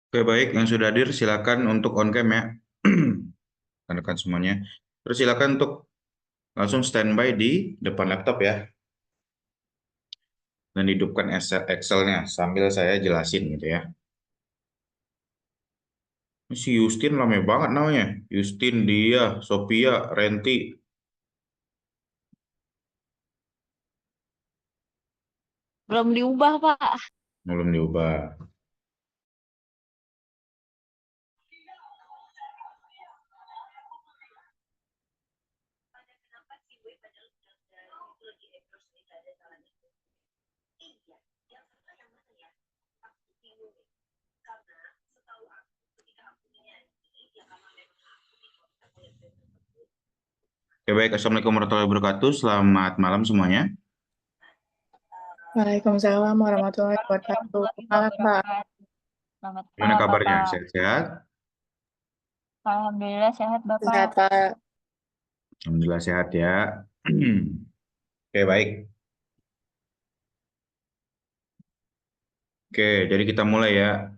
Oke, baik. Yang sudah hadir silakan untuk on cam ya. Rekan-rekan semuanya. Terus silakan untuk langsung standby di depan laptop ya. Dan hidupkan Excel-nya sambil saya jelasin gitu ya. Ini si Justin lama banget namanya. Justin, dia, Sophia, Renti. Belum diubah, Pak. Belum diubah. Oke, baik. Assalamualaikum warahmatullahi wabarakatuh. Selamat malam semuanya. Waalaikumsalam warahmatullahi wabarakatuh. Malam, Pak. Selamat Gimana kabarnya? Pak. Sehat-sehat? Alhamdulillah sehat Bapak. Sehat, Pak. Alhamdulillah sehat ya. Oke, baik. Oke, jadi kita mulai ya.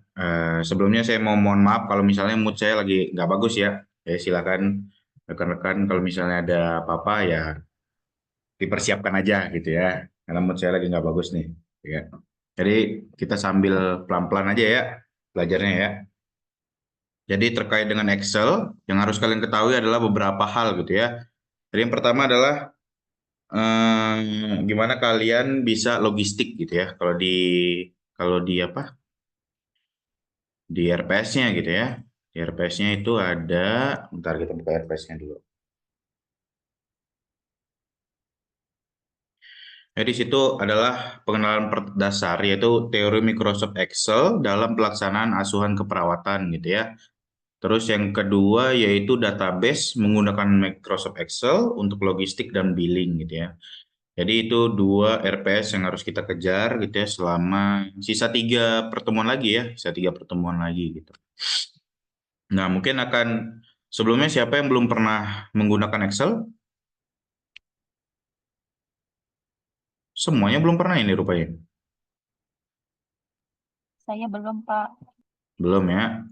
Sebelumnya saya mau mohon maaf kalau misalnya mood saya lagi nggak bagus ya. Ya silakan rekan-rekan kalau misalnya ada apa-apa ya dipersiapkan aja gitu ya. Karena mood saya lagi nggak bagus nih. Ya. Jadi kita sambil pelan-pelan aja ya belajarnya ya. Jadi terkait dengan Excel, yang harus kalian ketahui adalah beberapa hal gitu ya. Jadi yang pertama adalah gimana kalian bisa logistik gitu ya. Kalau di apa? Di RPS-nya gitu ya. Di RPS-nya itu ada, bentar kita buka RPS-nya dulu. Di situ adalah pengenalan dasar yaitu teori Microsoft Excel dalam pelaksanaan asuhan keperawatan gitu ya. Terus yang kedua yaitu database menggunakan Microsoft Excel untuk logistik dan billing gitu ya. Jadi itu dua RPS yang harus kita kejar gitu ya selama sisa 3 pertemuan lagi ya, sisa 3 pertemuan lagi gitu. Nah mungkin akan sebelumnya siapa yang belum pernah menggunakan Excel? Semuanya belum pernah ini rupanya. Saya belum Pak. Belum ya.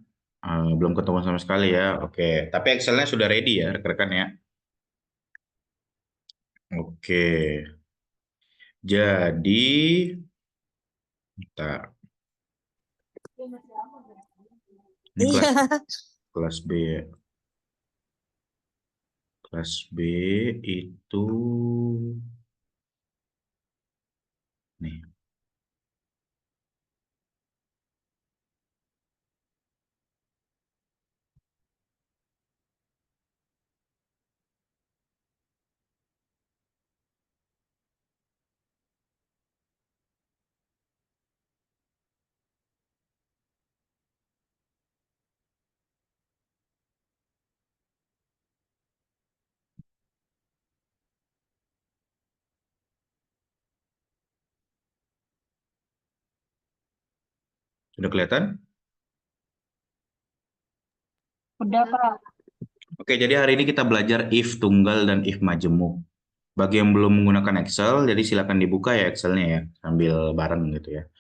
Belum ketemu sama sekali ya. Oke, tapi Excelnya sudah ready ya rekan-rekan ya. Oke, jadi bentar. Ini kelas Iya. kelas B ya. Kelas B itu nih. Sudah kelihatan? Udah Pak. Oke, jadi hari ini kita belajar if tunggal dan if majemuk. Bagi yang belum menggunakan Excel, jadi silakan dibuka ya Excelnya ya, sambil bareng gitu ya.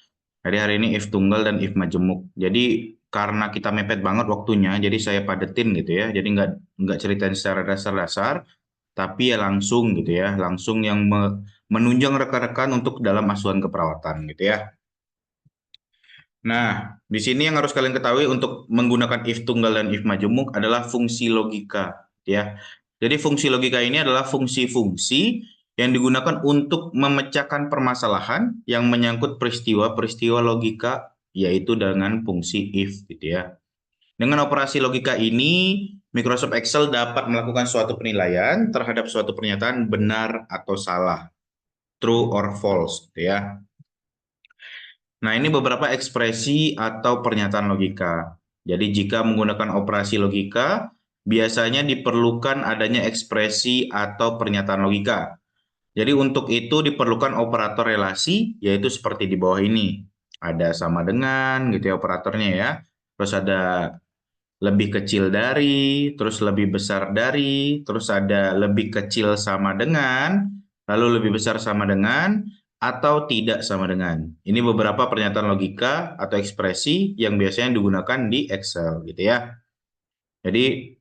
Jadi hari ini if tunggal dan if majemuk. Jadi karena kita mepet banget waktunya, jadi saya padetin gitu ya. Jadi nggak ceritain secara dasar-dasar, tapi ya langsung gitu ya, langsung yang menunjang rekan-rekan untuk dalam asuhan keperawatan gitu ya. Nah, di sini yang harus kalian ketahui untuk menggunakan if tunggal dan if majemuk adalah fungsi logika, ya. Jadi fungsi logika ini adalah fungsi-fungsi yang digunakan untuk memecahkan permasalahan yang menyangkut peristiwa-peristiwa logika, yaitu dengan fungsi if, gitu ya. Dengan operasi logika ini, Microsoft Excel dapat melakukan suatu penilaian terhadap suatu pernyataan benar atau salah, true or false, gitu ya. Nah, ini beberapa ekspresi atau pernyataan logika. Jadi, jika menggunakan operasi logika, biasanya diperlukan adanya ekspresi atau pernyataan logika. Jadi, untuk itu diperlukan operator relasi, yaitu seperti di bawah ini. Ada sama dengan, gitu ya operatornya ya. Terus ada lebih kecil dari, terus lebih besar dari, terus ada lebih kecil sama dengan, lalu lebih besar sama dengan, atau tidak sama dengan. Ini beberapa pernyataan logika atau ekspresi yang biasanya digunakan di Excel gitu ya. Jadi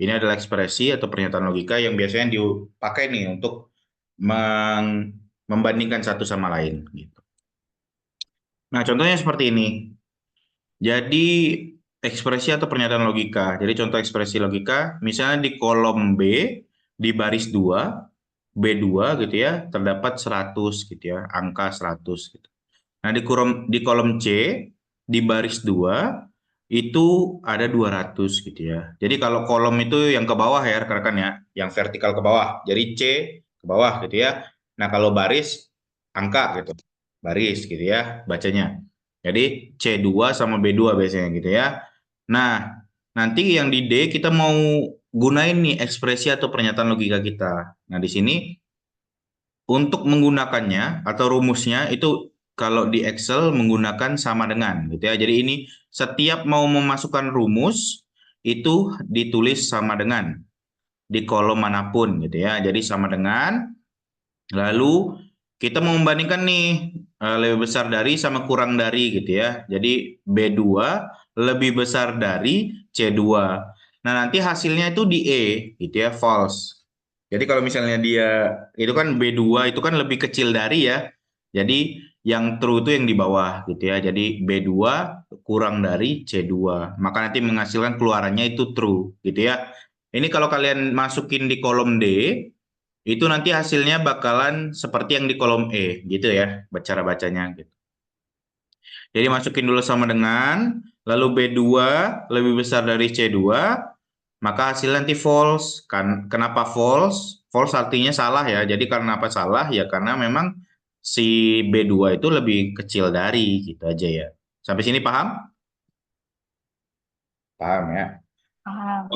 ini adalah ekspresi atau pernyataan logika yang biasanya dipakai nih untuk membandingkan satu sama lain gitu. Nah, contohnya seperti ini. Jadi ekspresi atau pernyataan logika. Jadi contoh ekspresi logika, misalnya di kolom B, di baris 2, B2 gitu ya, terdapat 100 gitu ya, angka 100 gitu. Nah, di kolom C, di baris 2, itu ada 200 gitu ya. Jadi kalau kolom itu yang ke bawah ya rekan-rekan ya, yang vertikal ke bawah. Jadi C ke bawah gitu ya. Nah, kalau baris, angka gitu. Baris gitu ya, bacanya. Jadi C2 sama B2 biasanya gitu ya. Nah, nanti yang di D kita mau gunain nih ekspresi atau pernyataan logika kita. Nah, di sini untuk menggunakannya atau rumusnya itu kalau di Excel menggunakan sama dengan gitu ya. Jadi ini setiap mau memasukkan rumus itu ditulis sama dengan di kolom manapun gitu ya. Jadi sama dengan, lalu kita mau membandingkan nih lebih besar dari sama kurang dari gitu ya. Jadi B2 lebih besar dari C2. Nah, nanti hasilnya itu di E gitu ya, false. Jadi kalau misalnya dia itu kan B2 itu kan lebih kecil dari ya. Jadi yang true itu yang di bawah gitu ya. Jadi B2 kurang dari C2. Maka nanti menghasilkan keluarannya itu true gitu ya. Ini kalau kalian masukin di kolom D, itu nanti hasilnya bakalan seperti yang di kolom E gitu ya, cara bacanya gitu. Jadi masukin dulu sama dengan, lalu B2 lebih besar dari C2, maka hasilnya nanti false. Kenapa false? False artinya salah ya. Jadi karena apa salah? Ya karena memang si B2 itu lebih kecil dari gitu aja ya. Sampai sini paham? Paham ya. Paham.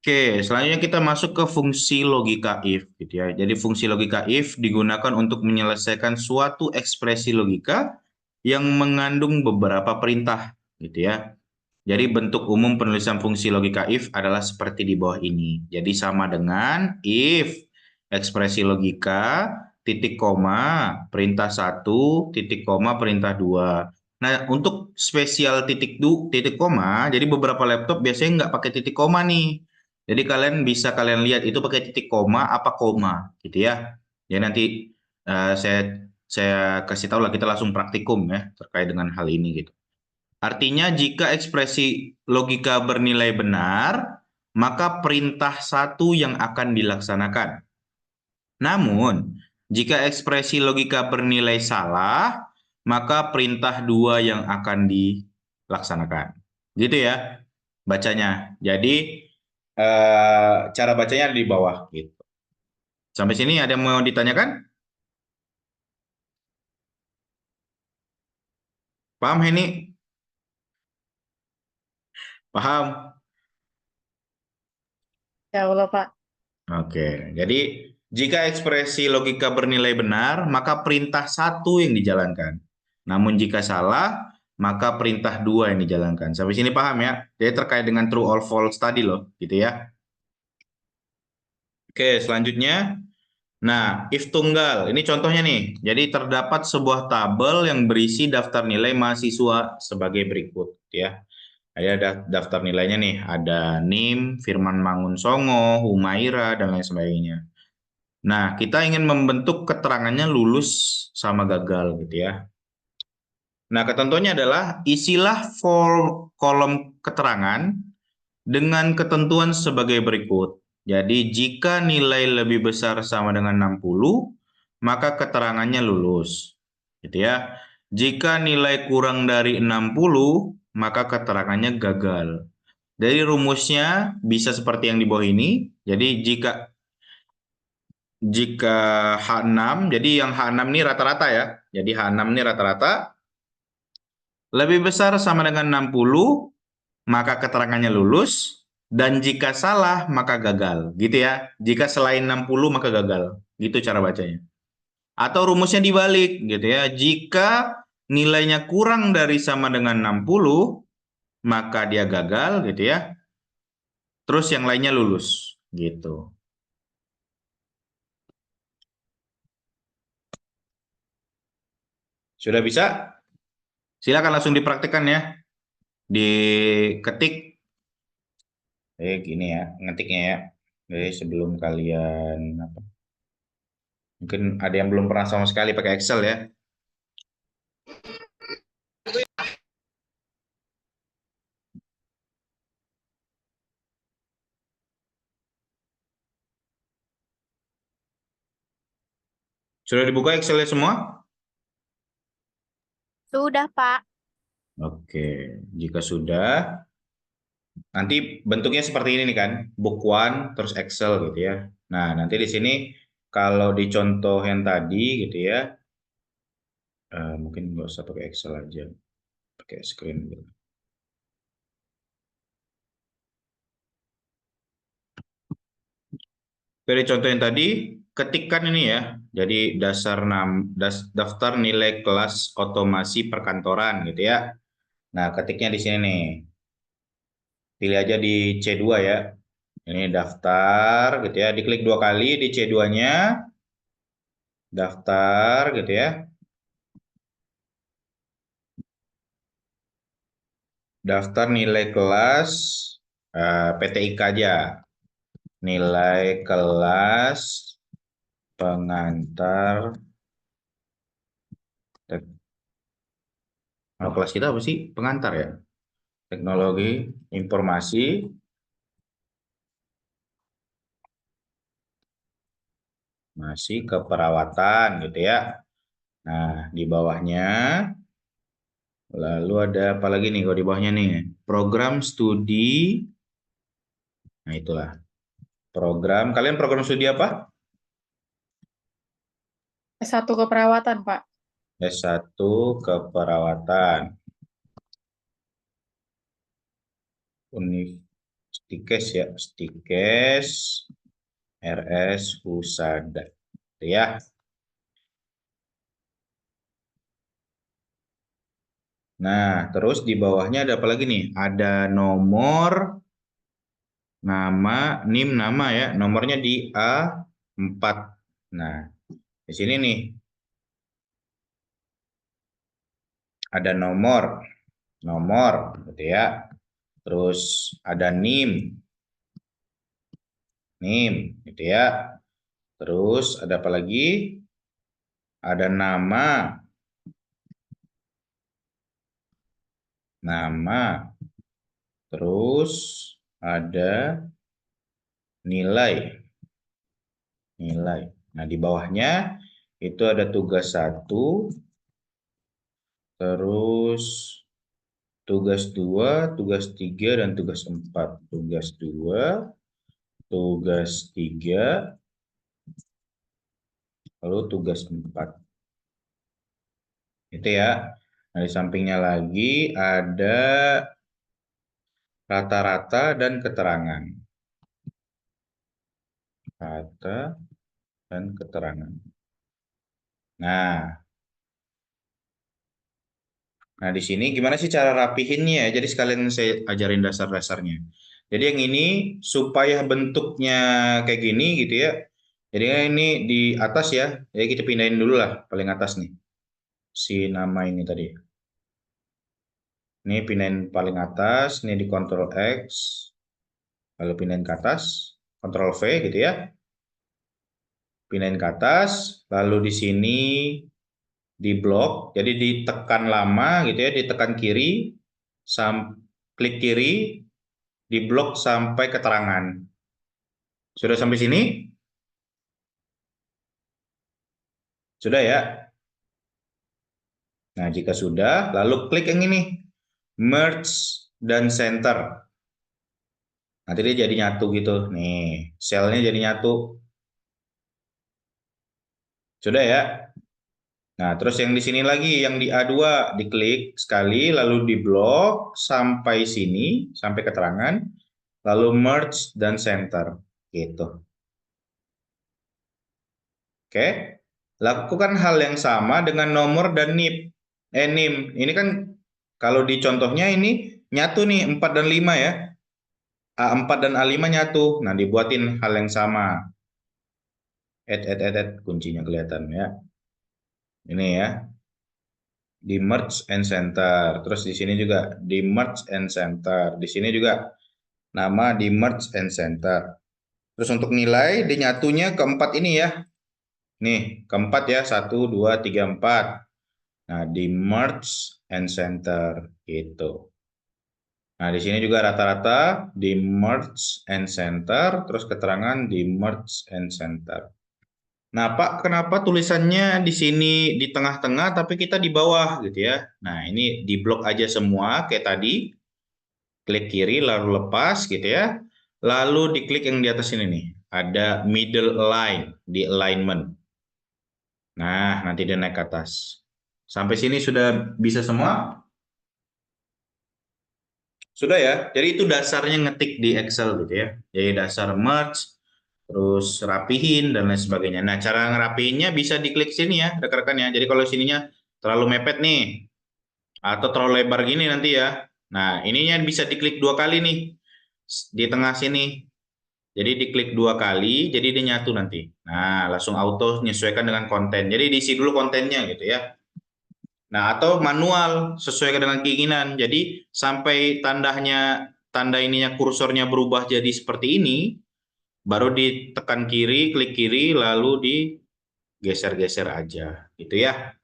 Oke, selanjutnya kita masuk ke fungsi logika if gitu ya. Jadi fungsi logika if digunakan untuk menyelesaikan suatu ekspresi logika yang mengandung beberapa perintah gitu ya. Jadi bentuk umum penulisan fungsi logika if adalah seperti di bawah ini. Jadi sama dengan if ekspresi logika titik koma perintah satu titik koma perintah dua. Nah, untuk spesial titik koma, jadi beberapa laptop biasanya nggak pakai titik koma nih. Jadi kalian lihat itu pakai titik koma apa koma gitu ya. Jadi nanti saya kasih tahu lah, kita langsung praktikum ya terkait dengan hal ini gitu. Artinya jika ekspresi logika bernilai benar, maka perintah satu yang akan dilaksanakan. Namun, jika ekspresi logika bernilai salah, maka perintah dua yang akan dilaksanakan. Gitu ya bacanya. Jadi cara bacanya ada di bawah gitu. Sampai sini ada yang mau ditanyakan? Paham ini? Paham? Ya Allah, Pak. Oke, jadi jika ekspresi logika bernilai benar, maka perintah satu yang dijalankan. Namun jika salah, maka perintah dua yang dijalankan. Sampai sini paham ya? Jadi terkait dengan true or false tadi loh, gitu ya. Oke, selanjutnya. Nah, if tunggal, ini contohnya nih. Jadi terdapat sebuah tabel yang berisi daftar nilai mahasiswa sebagai berikut, ya. Ada daftar nilainya nih, ada NIM, Firman Mangunsongo, Humaira, dan lain sebagainya. Nah, kita ingin membentuk keterangannya lulus sama gagal gitu ya. Nah, ketentuannya adalah isilah kolom keterangan dengan ketentuan sebagai berikut. Jadi, jika nilai lebih besar sama dengan 60, maka keterangannya lulus. Gitu ya. Jika nilai kurang dari 60, maka keterangannya gagal. Jadi rumusnya bisa seperti yang di bawah ini. Jadi jika H6, jadi yang H6 ini rata-rata ya. Jadi H6 ini rata-rata lebih besar sama dengan 60, maka keterangannya lulus. Dan jika salah, maka gagal. Gitu ya. Jika selain 60, maka gagal. Gitu cara bacanya. Atau rumusnya dibalik gitu ya. Jika nilainya kurang dari sama dengan 60, maka dia gagal gitu ya. Terus yang lainnya lulus. Gitu. Sudah bisa? Silakan langsung dipraktikkan ya. Diketik gini ya, ngetiknya ya. Jadi sebelum kalian mungkin ada yang belum pernah sama sekali pakai Excel ya. Sudah dibuka Excelnya semua? Sudah, Pak. Oke, jika sudah, nanti bentuknya seperti ini nih kan, book one terus Excel gitu ya. Nah, nanti di sini kalau di contoh yang tadi gitu ya, mungkin nggak usah pakai Excel aja, pakai screen gitu. Dari contoh yang tadi, ketikkan ini ya. Jadi daftar nilai kelas otomasi perkantoran gitu ya. Nah, ketiknya di sini nih. Pilih aja di C2 ya. Ini daftar gitu ya. Diklik 2 kali di C2-nya. Daftar gitu ya. Daftar nilai kelas PTIK aja. Nilai kelas pengantar. Kalau kelas kita apa sih? Pengantar ya. Teknologi informasi masih keperawatan gitu ya. Nah, di bawahnya lalu ada apa lagi nih kalau di bawahnya nih? Program studi. Nah, itulah. Kalian program studi apa? S1 keperawatan, Pak. S1 keperawatan. Stikes ya, Stikes RS Husada. Itu ya. Nah, terus di bawahnya ada apa lagi nih? Ada nomor, nama, NIM nama ya. Nomornya di A4. Nah, di sini nih ada nomor gitu ya. Terus ada NIM gitu ya. Terus ada apa lagi? Ada nama. Terus ada nilai. Nah, di bawahnya itu ada tugas 1, terus tugas 2, tugas 3, dan tugas 4. Tugas 2, tugas 3, lalu tugas 4. Itu ya. Nah, di sampingnya lagi ada rata-rata dan keterangan. Rata dan keterangan. Nah, di sini gimana sih cara rapihinnya ya? Jadi sekalian saya ajarin dasar-dasarnya. Jadi yang ini supaya bentuknya kayak gini gitu ya. Jadi ini di atas ya. Jadi kita pindahin dulu lah paling atas nih. Si nama ini tadi. Ini pindahin paling atas, ini di Ctrl X. Lalu pindahin ke atas, Ctrl V gitu ya. Pindahin ke atas, lalu di sini di blok, jadi ditekan lama gitu ya, ditekan kiri, klik kiri, di blok sampai keterangan. Sudah sampai sini? Sudah ya? Nah, jika sudah, lalu klik yang ini, merge dan center. Nanti dia jadi nyatu gitu. Nih, selnya jadi nyatu. Sudah ya? Nah, terus yang di sini lagi, yang di A2, diklik sekali, lalu di blok sampai sini, sampai keterangan, lalu merge dan center. Gitu. Oke? Lakukan hal yang sama dengan nomor dan NIM. Ini kan kalau di contohnya ini nyatu nih, 4 dan 5 ya. A4 dan A5 nyatu. Nah, dibuatin hal yang sama. Kuncinya kelihatan ya. Ini ya. Di merge and center. Terus di sini juga di merge and center. Di sini juga nama di merge and center. Terus untuk nilai dinyatunya keempat ini ya. Nih, keempat ya. 1, 2, 3, 4. Nah, di merge and center gitu. Nah, di sini juga rata-rata di merge and center, terus keterangan di merge and center. Nah, Pak, kenapa tulisannya di sini di tengah-tengah tapi kita di bawah gitu ya? Nah, ini di blok aja semua kayak tadi. Klik kiri lalu lepas gitu ya. Lalu diklik yang di atas ini nih. Ada middle line di alignment. Nah, nanti dia naik ke atas. Sampai sini sudah bisa semua? Sudah ya. Jadi itu dasarnya ngetik di Excel gitu ya. Jadi dasar merge, terus rapihin dan lain sebagainya. Nah, cara ngerapihinnya bisa diklik sini ya, rekan-rekan ya. Jadi kalau sininya terlalu mepet nih, atau terlalu lebar gini nanti ya. Nah, ininya bisa diklik 2 kali nih, di tengah sini. Jadi diklik 2 kali, jadi dia nyatu nanti. Nah, langsung auto menyesuaikan dengan konten. Jadi diisi dulu kontennya gitu ya. Nah, atau manual sesuai dengan keinginan. Jadi sampai tanda ininya kursornya berubah jadi seperti ini, baru ditekan kiri, klik kiri, lalu digeser-geser aja, gitu ya.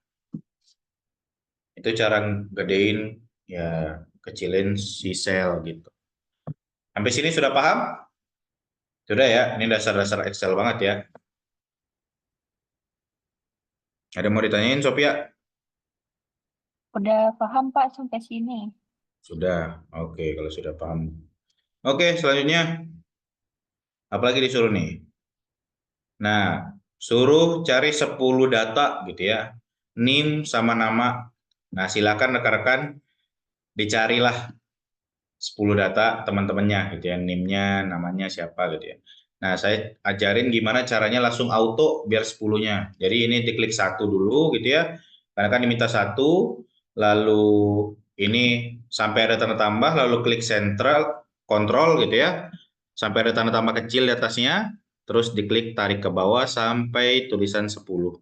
Itu cara gedein, ya kecilin si sel gitu. Sampai sini sudah paham? Sudah ya, ini dasar-dasar Excel banget ya. Ada mau ditanyain, Sophia? Udah paham Pak sampai sini. Sudah, oke kalau sudah paham. Oke, selanjutnya, apalagi disuruh nih? Nah, suruh cari 10 data gitu ya. NIM sama nama. Nah, silakan rekan-rekan dicarilah 10 data teman-temannya gitu ya. NIM-nya, namanya siapa gitu ya. Nah, saya ajarin gimana caranya langsung auto biar 10-nya. Jadi ini diklik satu dulu gitu ya. Karena kan diminta satu, lalu ini sampai ada tanda tambah, lalu klik sentral, kontrol gitu ya. Sampai ada tanda tambah kecil di atasnya, terus diklik tarik ke bawah sampai tulisan 10.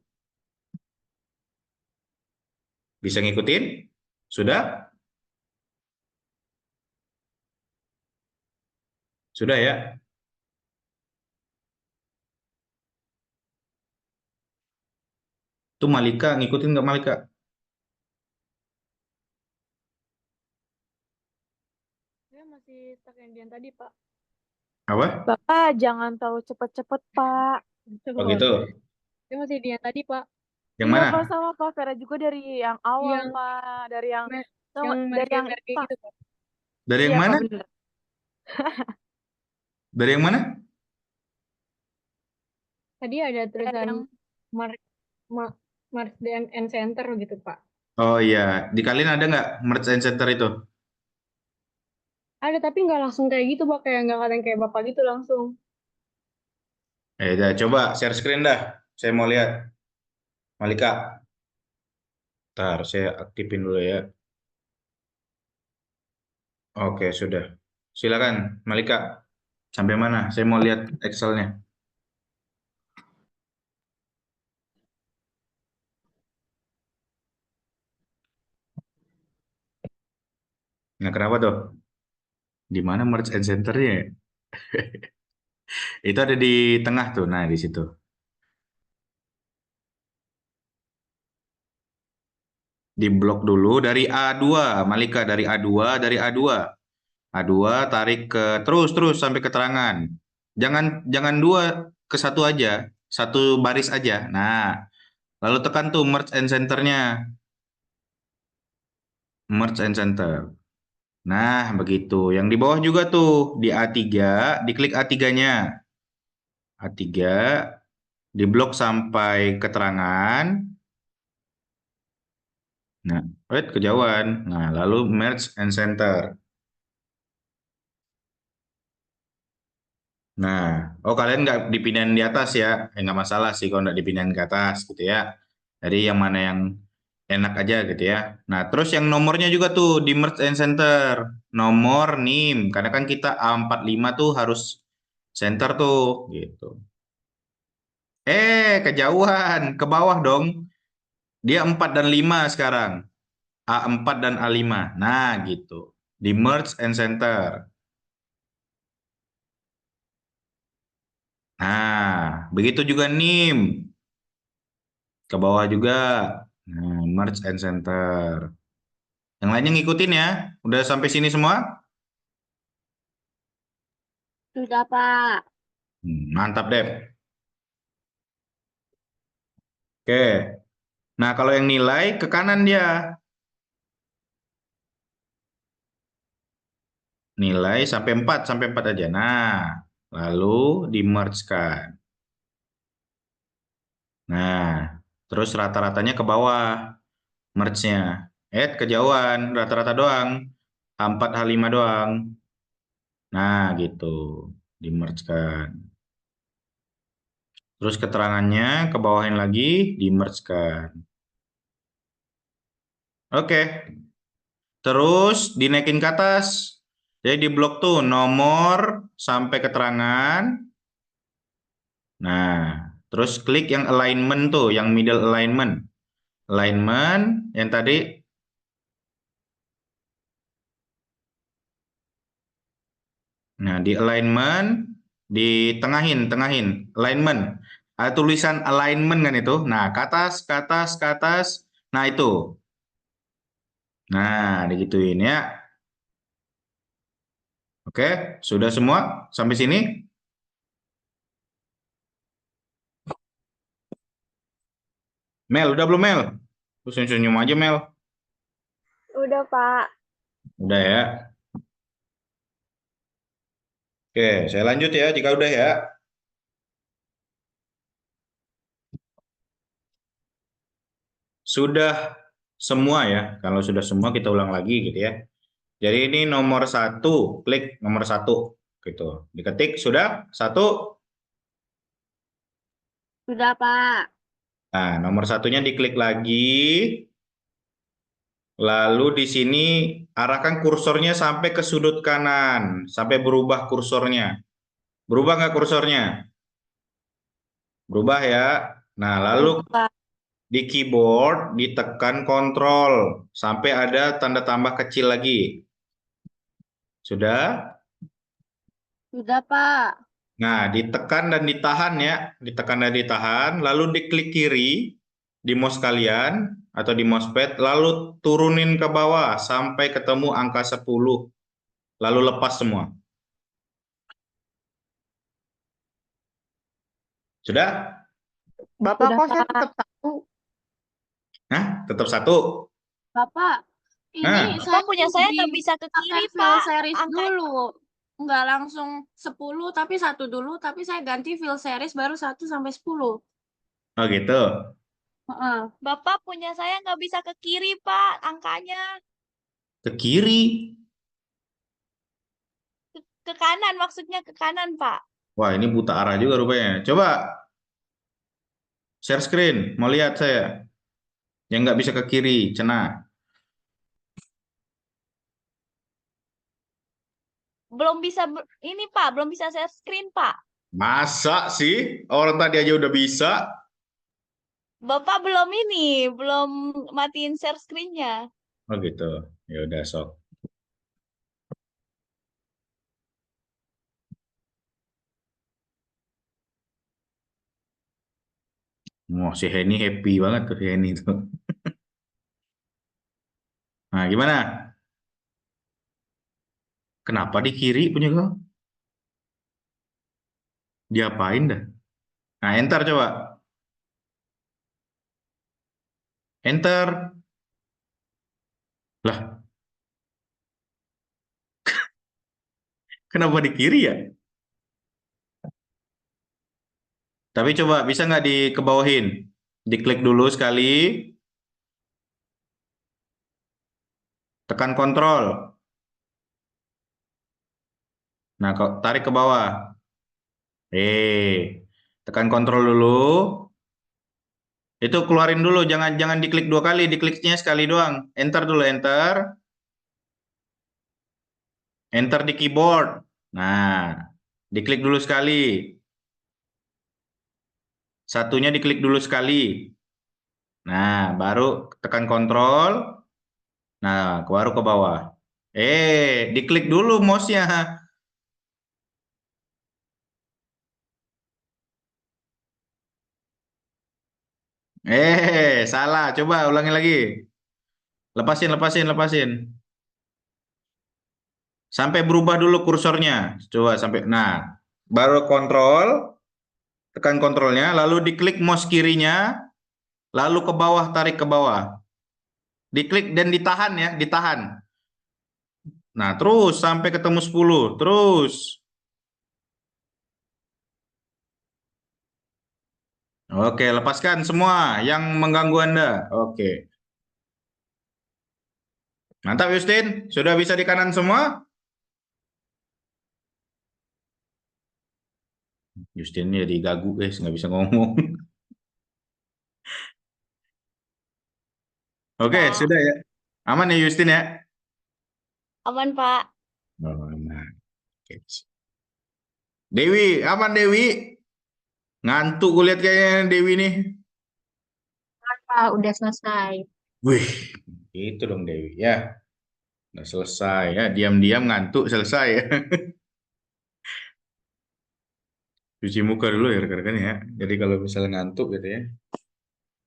Bisa ngikutin? Sudah? Sudah ya? Tuh Malika, ngikutin nggak Malika? Saya masih stuck yang dian tadi, Pak. Apa? Bapak jangan terlalu cepet-cepet, Pak. Oh gitu. Saya masih dian tadi, Pak. Yang Iya, mana? Pak, sama Pak. Vera juga dari yang awal, Yang Pak. Dari yang yang dari yang merge Pak. gitu, Pak. Dari yang Iya, mana? Pak, bener. Dari yang mana? Tadi ada Dari tulisan yang Mark Mark and Center gitu, Pak. Oh iya, di kalian ada nggak merge and center itu? Ada tapi nggak langsung kayak gitu, Pak. Kayak nggak kadang kayak Bapak gitu langsung. Dah, coba share screen dah. Saya mau lihat. Malika, ntar saya aktifin dulu ya. Oke, sudah. Silakan, Malika. Sampai mana? Saya mau lihat Excelnya. Nah, kenapa tuh? Di mana merge and centernya? Itu ada di tengah tuh. Nah, di situ. Di blok dulu dari A2, Malika dari A2, dari A2. A2 tarik ke terus terus sampai keterangan. Jangan jangan dua ke satu aja, satu baris aja. Nah, lalu tekan tuh merge and centernya. Merge and center. Nah, begitu. Yang di bawah juga tuh di A3, diklik A3-nya. A3 di blok sampai keterangan. Nah, wait kejauhan. Nah, lalu merge and center. Nah, oh kalian nggak dipindahin di atas ya? Nggak masalah sih kalau nggak dipindahin ke atas gitu ya. Jadi yang mana yang enak aja gitu ya. Nah, terus yang nomornya juga tuh di merge and center. Nomor NIM. Karena kan kita A45 tuh harus center tuh gitu. Kejauhan. Ke bawah dong. Dia 4 dan 5 sekarang. A4 dan A5. Nah, gitu. Di merge and center. Nah, begitu juga NIM. Ke bawah juga. Nah, merge and center. Yang lainnya ngikutin ya. Udah sampai sini semua? Sudah, Pak. Mantap deh. Oke. Nah, kalau yang nilai ke kanan dia. Nilai sampai 4 aja. Nah, lalu di merge kan. Nah, terus rata-ratanya ke bawah. Merge-nya. Kejauhan, rata-rata doang. A4, H5 doang. Nah, gitu. Di merge kan. Terus keterangannya ke bawahin lagi, di-merge-kan. Oke. Terus dinaikin ke atas. Jadi di blok tuh nomor sampai keterangan. Nah, terus klik yang alignment tuh, yang middle alignment. Alignment yang tadi. Nah, di alignment, tengahin, alignment. Ada tulisan alignment kan itu. Nah, ke atas, ke atas, ke atas. Nah, itu. Nah, digituin ya. Oke, sudah semua sampai sini? Mel, udah belum Mel? Terus senyum-senyum aja Mel. Udah, Pak. Udah ya. Oke, saya lanjut ya jika udah ya. Sudah semua ya. Kalau sudah semua kita ulang lagi gitu ya. Jadi ini nomor 1, klik nomor 1 gitu. Diketik sudah 1. Sudah, Pak. Nah, nomor 1-nya diklik lagi. Lalu di sini arahkan kursornya sampai ke sudut kanan, sampai berubah kursornya. Berubah nggak kursornya? Berubah ya. Nah, lalu Berubah. di keyboard ditekan kontrol sampai ada tanda tambah kecil lagi. Sudah? Sudah, Pak. Nah, ditekan dan ditahan ya. Ditekan dan ditahan, lalu diklik kiri di mouse kalian atau di mousepad, lalu turunin ke bawah sampai ketemu angka 10. Lalu lepas semua. Sudah? Bapak Sudah, kok saya Pak. tetap tahu. Nah, tetap 1. Bapak, Nah, ini Bapak punya saya nggak di bisa ke kiri, fill Pak. series Angka dulu. Nggak langsung 10, tapi 1 dulu. Tapi saya ganti fill series baru 1 sampai 10. oh gitu. Heeh. Bapak punya saya nggak bisa ke kiri, Pak. Angkanya Ke kiri. ke kanan, maksudnya ke kanan, Pak. Wah, ini buta arah juga rupanya. Coba share screen, mau lihat saya. Yang nggak bisa ke kiri, cenah. Belum bisa ini, Pak. Belum bisa share screen, Pak. Masa sih? Orang tadi aja udah bisa. Bapak belum ini, belum matiin share screen-nya. Oh gitu. Ya udah sok. Wah, si Henny happy banget tuh si Henny tuh. Nah, gimana? Kenapa di kiri punya kau? Diapain dah? Nah, enter coba. Enter. Lah, kenapa di kiri ya? Tapi coba bisa nggak dikebawahin? Diklik dulu sekali. Tekan kontrol. Nah, kok tarik ke bawah. Tekan kontrol dulu. Itu keluarin dulu, jangan jangan diklik 2 kali, dikliknya sekali doang. Enter dulu, enter. Enter di keyboard. Nah, diklik dulu sekali. Satunya diklik dulu sekali. Nah, baru tekan kontrol. Nah, baru ke bawah. Diklik dulu mouse-nya. Salah. Coba ulangi lagi. Lepasin, lepasin, lepasin. Sampai berubah dulu kursornya. Coba sampai. Nah, baru kontrol. Tekan kontrolnya, lalu diklik mouse kirinya, lalu ke bawah, tarik ke bawah. Diklik dan ditahan ya, ditahan. Nah, terus sampai ketemu 10. Terus. Oke, lepaskan semua yang mengganggu Anda. Oke. Mantap, Justin. Sudah bisa di kanan semua? Justin jadi gagu guys, nggak bisa ngomong. Oke, Pak. sudah ya. Aman ya Justin ya? Aman, Pak. Oh, aman. Oke. Dewi, aman Dewi? Ngantuk gue lihat kayaknya Dewi nih. Pak, udah selesai. Wih, itu dong Dewi ya. Udah selesai ya, diam-diam ngantuk selesai ya. Cuci muka dulu ya rekan-rekan ya. Jadi kalau misalnya ngantuk gitu ya.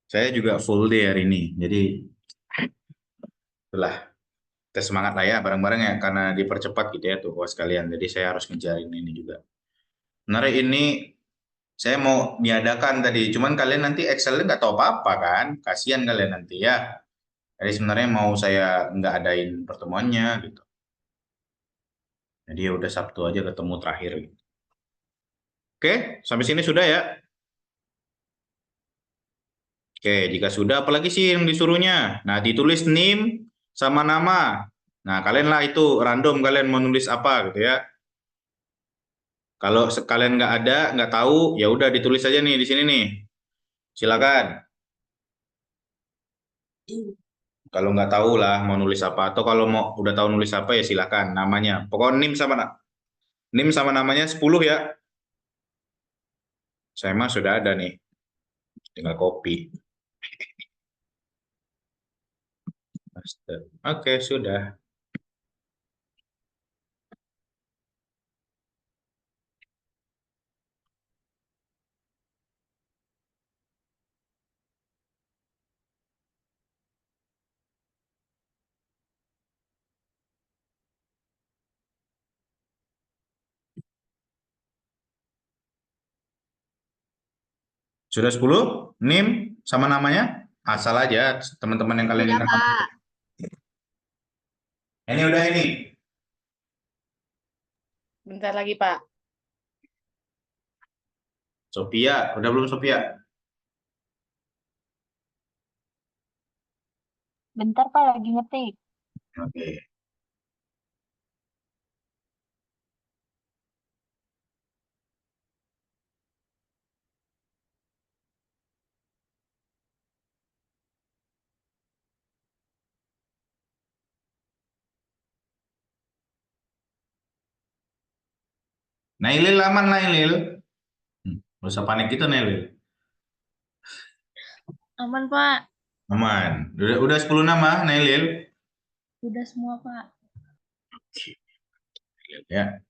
Saya juga full day hari ini. Jadi itulah kita semangat lah ya bareng-bareng ya karena dipercepat gitu ya tuh kawan sekalian. Jadi saya harus ngejarin ini juga. Sebenarnya ini saya mau niadakan tadi, cuman kalian nanti Excel-nya nggak tahu apa-apa kan? Kasihan kalian nanti ya. Jadi sebenarnya mau saya nggak adain pertemuannya gitu. Jadi ya udah Sabtu aja ketemu terakhir gitu. Oke, sampai sini sudah ya. Oke, jika sudah, apalagi sih yang disuruhnya? Nah, ditulis name sama nama. Nah, kalian lah itu random kalian mau nulis apa gitu ya. Kalau kalian nggak ada, nggak tahu, ya udah ditulis aja nih di sini nih. Silakan. Kalau nggak tahu lah mau nulis apa atau kalau mau udah tahu nulis apa ya silakan namanya. Pokoknya nim sama namanya 10 ya. Saya mah sudah ada nih. Tinggal copy. Oke, sudah. Sudah 10? Nim sama namanya? Asal aja teman-teman yang kalian Udah, kenal. Pak. Ini udah ini. Bentar lagi, Pak. Sophia, udah belum Sophia? Bentar Pak lagi ngetik. Oke. Nailil aman Nailil. Gak usah panik gitu Nailil. Aman, Pak. Aman. Udah 10 nama Nailil. Udah semua, Pak. Ya.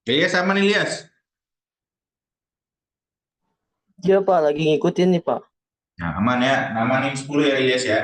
Ilyas aman Ilyas. Iya Pak, lagi ngikutin nih Pak. Nah, aman ya. Nama nih 10 ya Ilyas ya.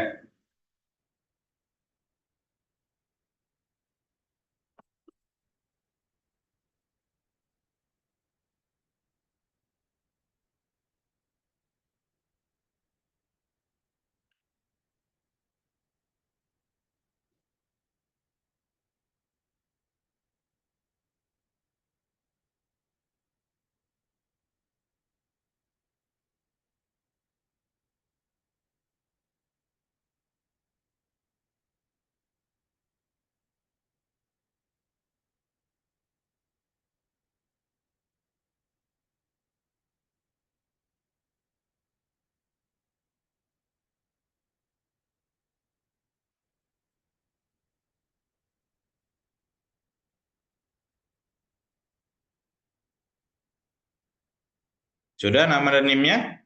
Sudah nama dan NIM-nya?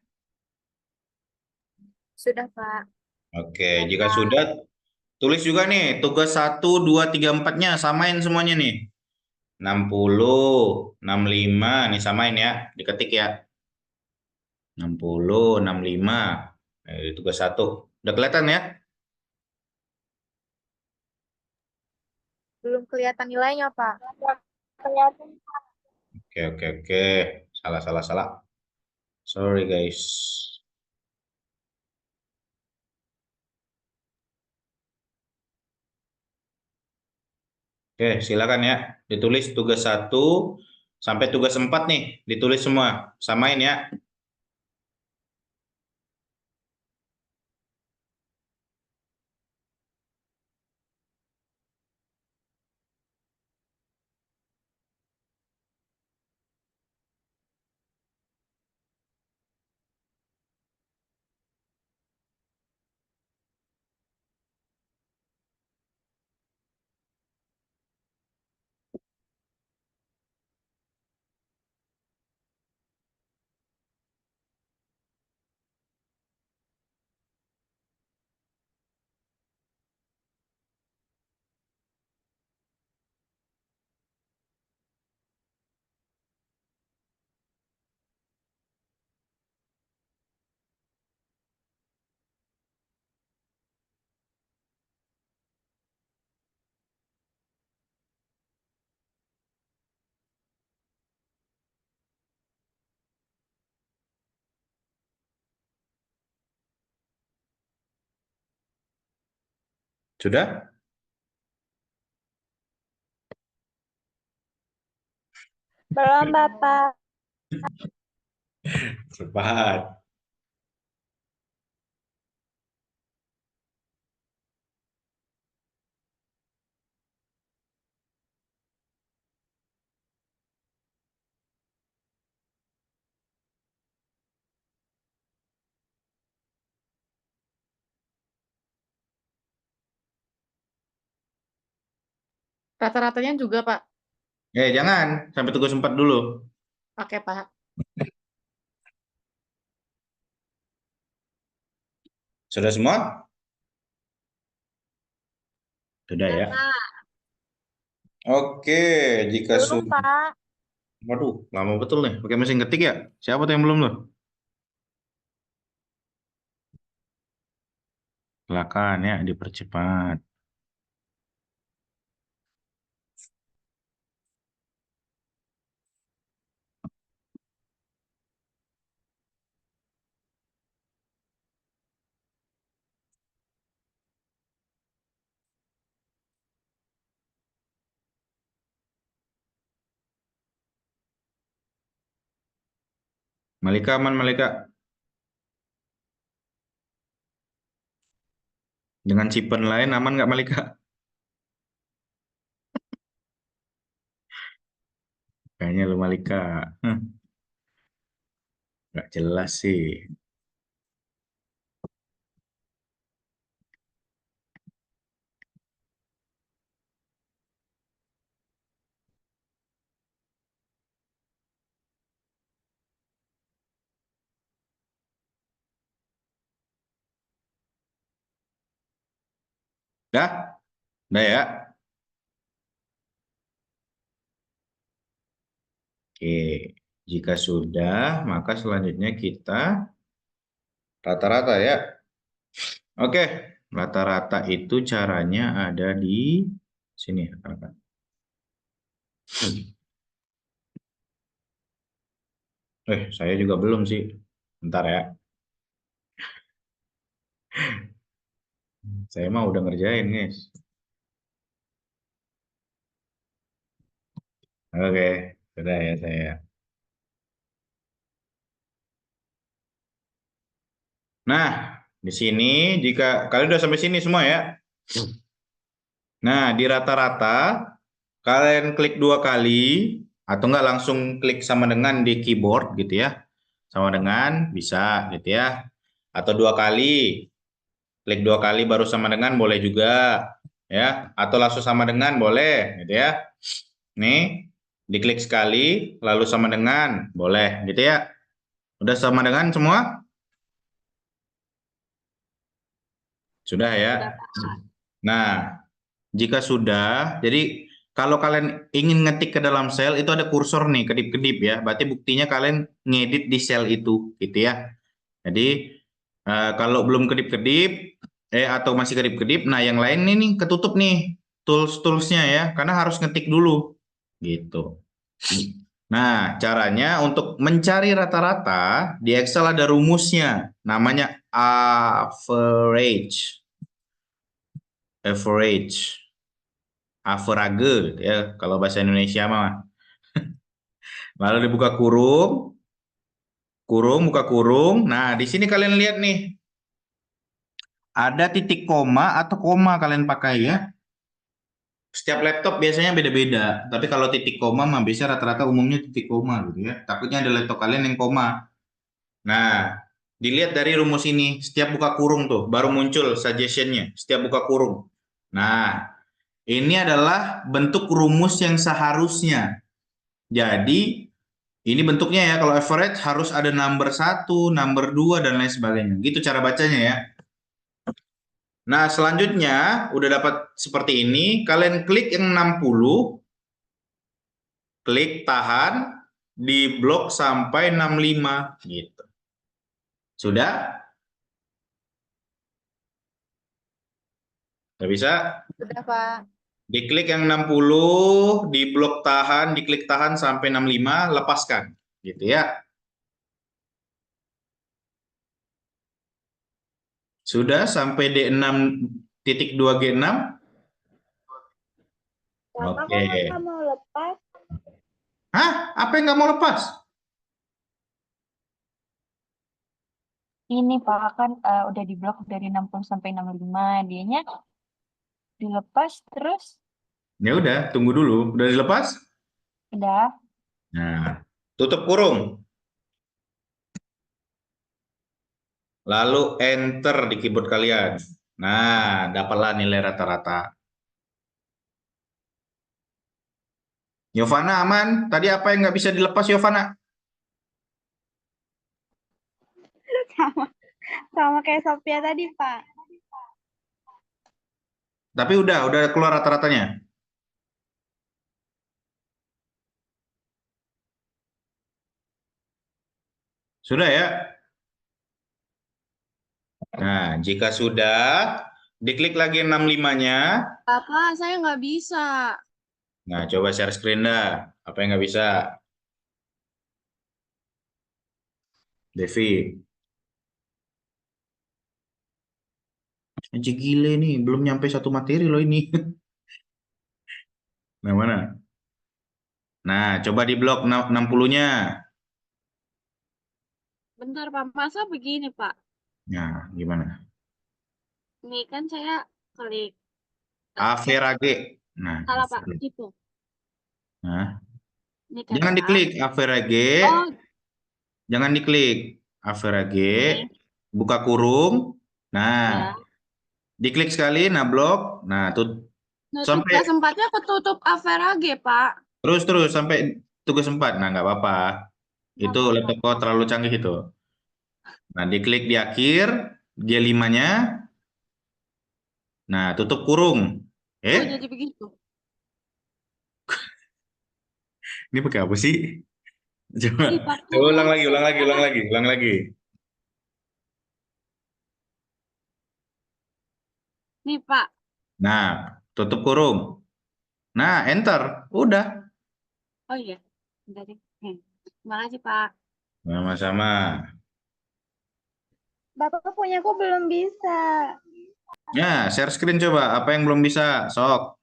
Sudah, Pak. Oke, jika sudah tulis juga nih tugas 1, 2, 3, 4-nya samain semuanya nih. 60, 65 nih samain ya, diketik ya. 60, 65. Tugas 1. Udah kelihatan ya? Belum kelihatan nilainya, Pak. Kelihatan. Oke, oke, oke. Salah, salah, salah. Sorry guys. Oke, silakan ya. Ditulis tugas 1 sampai tugas 4 nih. Ditulis semua. Samain ya. Sudah? Belum, Bapak. Cepat. Rata-ratanya juga, Pak. Jangan. Sampai tugas 4 dulu. Oke, Pak. Sudah semua? Sudah ya. Oke, jika Belum, sudah. Pak. Waduh, lama betul nih. Pakai mesin ketik ya? Siapa tuh yang belum tuh? Silakan ya, dipercepat. Malika aman, Malika. Dengan sipen lain aman nggak, Malika? Kayaknya lu, Malika. Nggak jelas sih. Dah? Dah ya? Oke. Jika sudah, maka selanjutnya kita rata-rata ya. Oke. Rata-rata itu caranya ada di sini. Saya juga belum sih. Bentar ya. Saya mah udah ngerjain, guys. Oke, sudah ya saya. Nah, di sini jika kalian udah sampai sini semua ya. Nah, di rata-rata kalian klik 2 kali atau enggak langsung klik sama dengan di keyboard gitu ya. Sama dengan bisa gitu ya. Atau 2 kali. Klik 2 kali baru sama dengan boleh juga ya. Atau langsung sama dengan boleh gitu ya. Nih, diklik sekali lalu sama dengan boleh gitu ya. Udah sama dengan semua? Sudah ya. Nah, jika sudah, jadi kalau kalian ingin ngetik ke dalam sel itu ada kursor nih, kedip-kedip ya. Berarti buktinya kalian ngedit di sel itu, gitu ya. Jadi kalau belum kedip-kedip, atau masih kedip-kedip, nah yang lain nih ketutup nih tools-toolsnya ya, karena harus ngetik dulu, gitu. Nah, caranya untuk mencari rata-rata di Excel ada rumusnya, namanya average. Average. Average ya kalau bahasa Indonesia mah. Lalu dibuka kurung, buka kurung. Nah, di sini kalian lihat nih. Ada titik koma atau koma kalian pakai ya. Setiap laptop biasanya beda-beda, tapi kalau titik koma mah biasanya rata-rata umumnya titik koma gitu ya. Takutnya ada laptop kalian yang koma. Nah, dilihat dari rumus ini, setiap buka kurung tuh baru muncul suggestion-nya, setiap buka kurung. Nah, ini adalah bentuk rumus yang seharusnya. Jadi, ini bentuknya ya, kalau average harus ada number 1, number 2, dan lain sebagainya. Gitu cara bacanya ya. Nah, selanjutnya udah dapat seperti ini, kalian klik yang 60, klik tahan, di blok sampai 65 gitu. Sudah? Nggak bisa? Sudah, Pak. Diklik yang 60, di blok tahan, diklik tahan sampai 65, lepaskan. Gitu ya. Sudah sampai D6 G6. Bapak Oke. kok nggak mau lepas? Hah? Apa yang nggak mau lepas? Ini Pak kan udah di blok dari 60 sampai 65. Dianya dilepas terus Ya udah, tunggu dulu. Udah dilepas? udah. Nah, tutup kurung. Lalu enter di keyboard kalian. Nah, dapatlah nilai rata-rata. Yovana aman? Tadi apa yang nggak bisa dilepas, Yovana? Sama kayak Sophia tadi, Pak. Tapi udah keluar rata-ratanya. Sudah ya? Nah, jika sudah, diklik lagi 65-nya. Bapak, saya nggak bisa. Nah, coba share screen dah. Apa yang nggak bisa? Devi. Anjir gile nih, belum nyampe satu materi loh ini. Nah, mana? Nah, coba di blok 60-nya. Bentar, Pak. Masa begini, Pak? Nah, gimana? Ini kan saya klik. Average. Nah, Salah, Pak. Gitu. nah. Ini kan, Jangan Pak. diklik average. Oh, Jangan diklik average. ini. Buka kurung. Nah, Ya. diklik sekali, nah blok. Nah, tuh Nah, sampai tugas 4-nya ketutup average, Pak. terus sampai tugas 4. Nah, nggak apa-apa. Itu laptop kau terlalu canggih itu. Nah, diklik di akhir, G5-nya. Nah, tutup kurung. Oh, jadi begitu. Ini pakai apa sih? Coba, Ih, Pak, coba ulang kurang. lagi. Nih, Pak. Nah, tutup kurung. Nah, enter. Udah. Oh iya. Bentar deh. Terima kasih, Pak. Sama-sama. Bapak punya aku belum bisa. Ya, share screen coba. Apa yang belum bisa? Sok.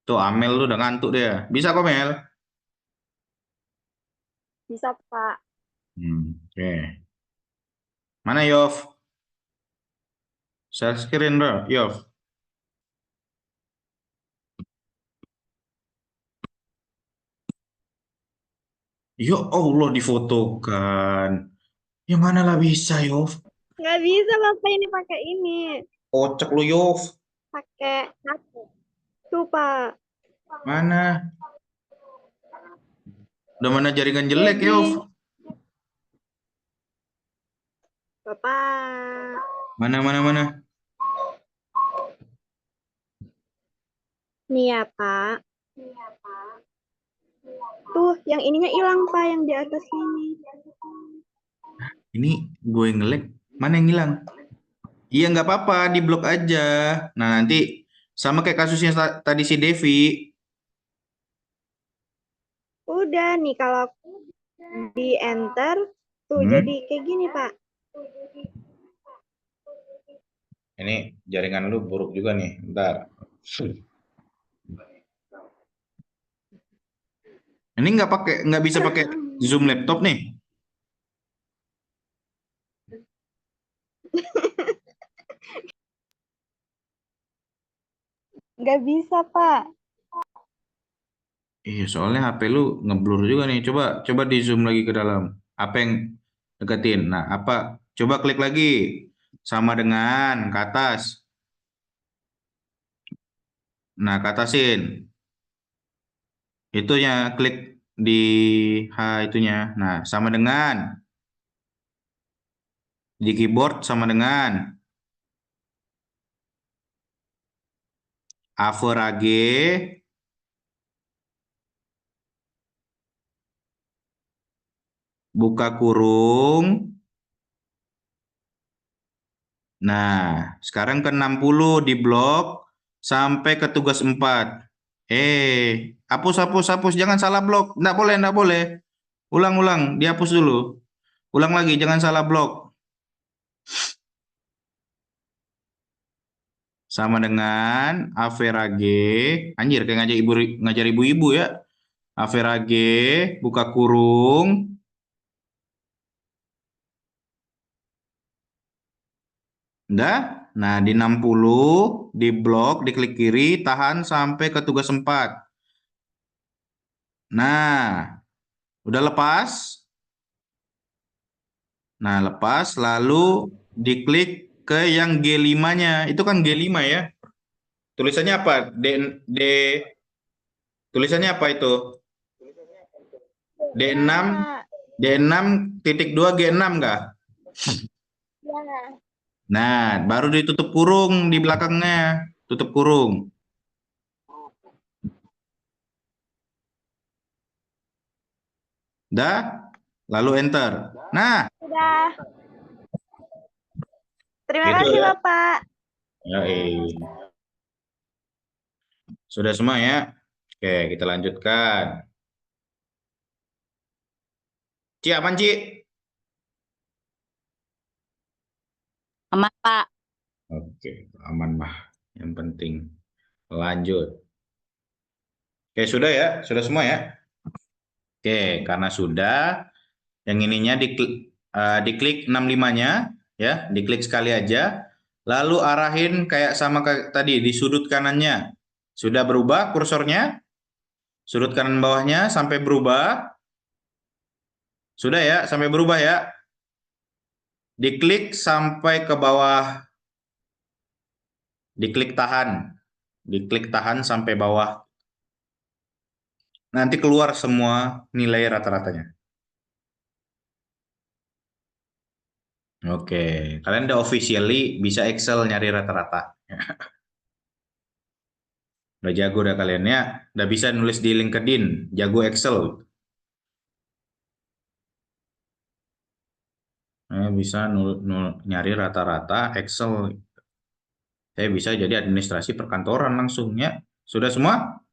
Tuh, Amel lu udah ngantuk dia. Bisa kok, Mel? Bisa, Pak. Oke. Mana Yov? Share screen, bro. Yov. Ya Allah, difotokan. Yang mana lah bisa, Yov? Nggak bisa, Bapak ini pakai ini. Kocak lu, Yov. Pakai satu. Tuh, Pak. Mana? Udah mana jaringan jelek, Jadi. Yov? Bapak. Mana? Nih ya, Pak. Tuh, yang ininya hilang, Pak, yang di atas ini. Ini gue ngelek. Mana yang hilang? Iya, nggak apa-apa. Di blok aja. Nah, nanti sama kayak kasusnya tadi si Devi. Udah nih, kalau di enter, tuh jadi kayak gini, Pak. Ini jaringan lu buruk juga nih. Bentar. Ini nggak bisa pakai Zoom laptop nih. Nggak bisa, Pak. Iya, soalnya HP lu ngeblur juga nih. Coba di zoom lagi ke dalam. Apa yang deketin? Nah, apa? Coba klik lagi. Sama dengan ke atas. Nah, ke atasin. Itunya klik di H itunya. Nah, sama dengan di keyboard sama dengan average buka kurung. Nah, sekarang ke 60 di blok sampai ke tugas 4. Hapus. Jangan salah blok. Nggak boleh. Ulang. Dihapus dulu. Ulang lagi, jangan salah blok. sama dengan average. Anjir, kayak ngajar ibu-ibu ya. Average, buka kurung. Udah? Nah, di 60, di blok, diklik kiri, tahan sampai ke tugas 4. Nah, udah lepas? Nah, lepas, lalu diklik ke yang G5-nya. Itu kan G5 ya. Tulisannya apa? Tulisannya apa itu? D6, D6.2 G6 nggak? Nah, baru ditutup kurung di belakangnya. Tutup kurung. Udah? Lalu enter. Nah, Sudah. Terima gitu kasih ya. Bapak. Ya, sudah semua ya? Oke, kita lanjutkan. Ci, aman, Ci? Aman, Pak. Oke, aman mah. Yang penting. Lanjut. Oke, sudah ya? Sudah semua ya? Oke, karena sudah, yang ininya diklik 65-nya, ya, diklik sekali aja. Lalu arahin kayak sama kayak tadi, di sudut kanannya. Sudah berubah kursornya? Sudut kanan bawahnya sampai berubah? Sudah ya, sampai berubah ya? Diklik sampai ke bawah. Diklik tahan sampai bawah. Nanti keluar semua nilai rata-ratanya. Oke, kalian udah officially bisa Excel nyari rata-rata. Udah jago udah kalian ya. Udah bisa nulis di LinkedIn, jago Excel. Bisa nyari rata-rata Excel. Saya bisa jadi administrasi perkantoran langsung ya. Sudah semua?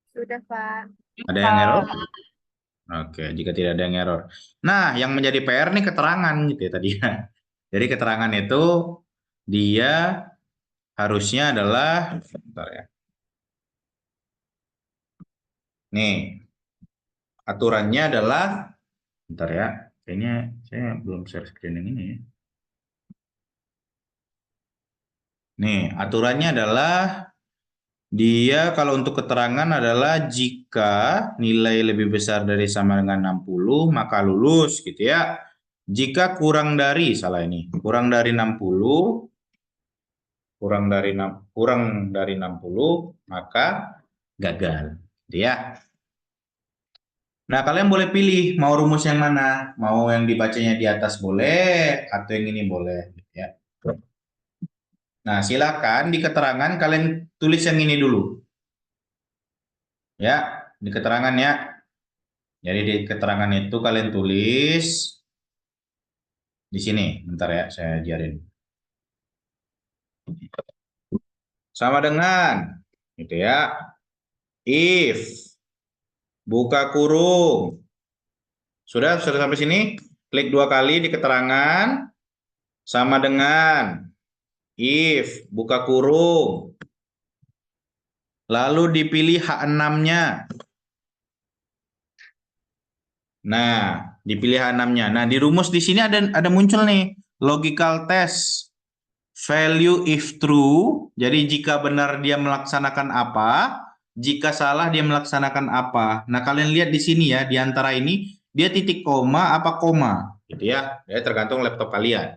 Sudah, Pak. Ada yang error? Oke, jika tidak ada yang error. Nah, yang menjadi PR nih keterangan gitu ya tadi ya. Jadi keterangan itu dia harusnya adalah, bentar ya. Nih, aturannya adalah, bentar ya, kayaknya saya belum share screen yang ini ya. Nih, aturannya adalah dia kalau untuk keterangan adalah jika nilai lebih besar dari sama dengan 60 maka lulus gitu ya. Jika kurang dari, salah ini, kurang dari 60 kurang dari 60 maka gagal gitu ya. Nah, kalian boleh pilih mau rumus yang mana, mau yang dibacanya di atas boleh atau yang ini boleh gitu ya. Nah, silakan di keterangan kalian tulis yang ini dulu ya, di keterangan ya. Jadi di keterangan itu kalian tulis di sini, bentar ya saya ajarin. Sama dengan gitu ya. If buka kurung. Sudah sampai sini? Klik 2 kali di keterangan. Sama dengan if buka kurung. Lalu dipilih H6-nya. Nah, dipilih H6-nya. Nah, di rumus di sini ada muncul nih logical test. Value if true. Jadi jika benar dia melaksanakan apa, jika salah dia melaksanakan apa. Nah, kalian lihat di sini ya, di antara ini dia titik koma apa koma, gitu ya. Ya tergantung laptop kalian.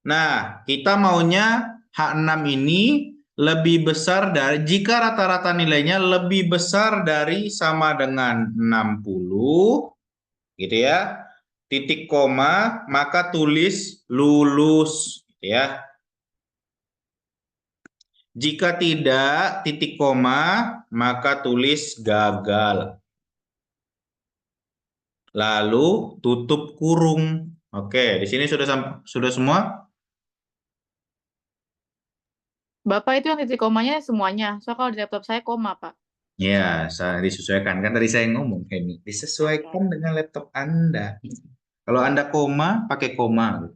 Nah, kita maunya H6 ini lebih besar dari, jika rata-rata nilainya lebih besar dari sama dengan 60, gitu ya. Titik koma, maka tulis lulus, gitu ya. Jika tidak, titik koma, maka tulis gagal. Lalu tutup kurung. Oke, di sini sudah semua? Bapak itu yang titik komanya semuanya. So kalau di laptop saya koma, Pak. Ya, disesuaikan. Kan tadi saya ngomong, Henny. Disesuaikan dengan laptop Anda. Kalau Anda koma, pakai koma.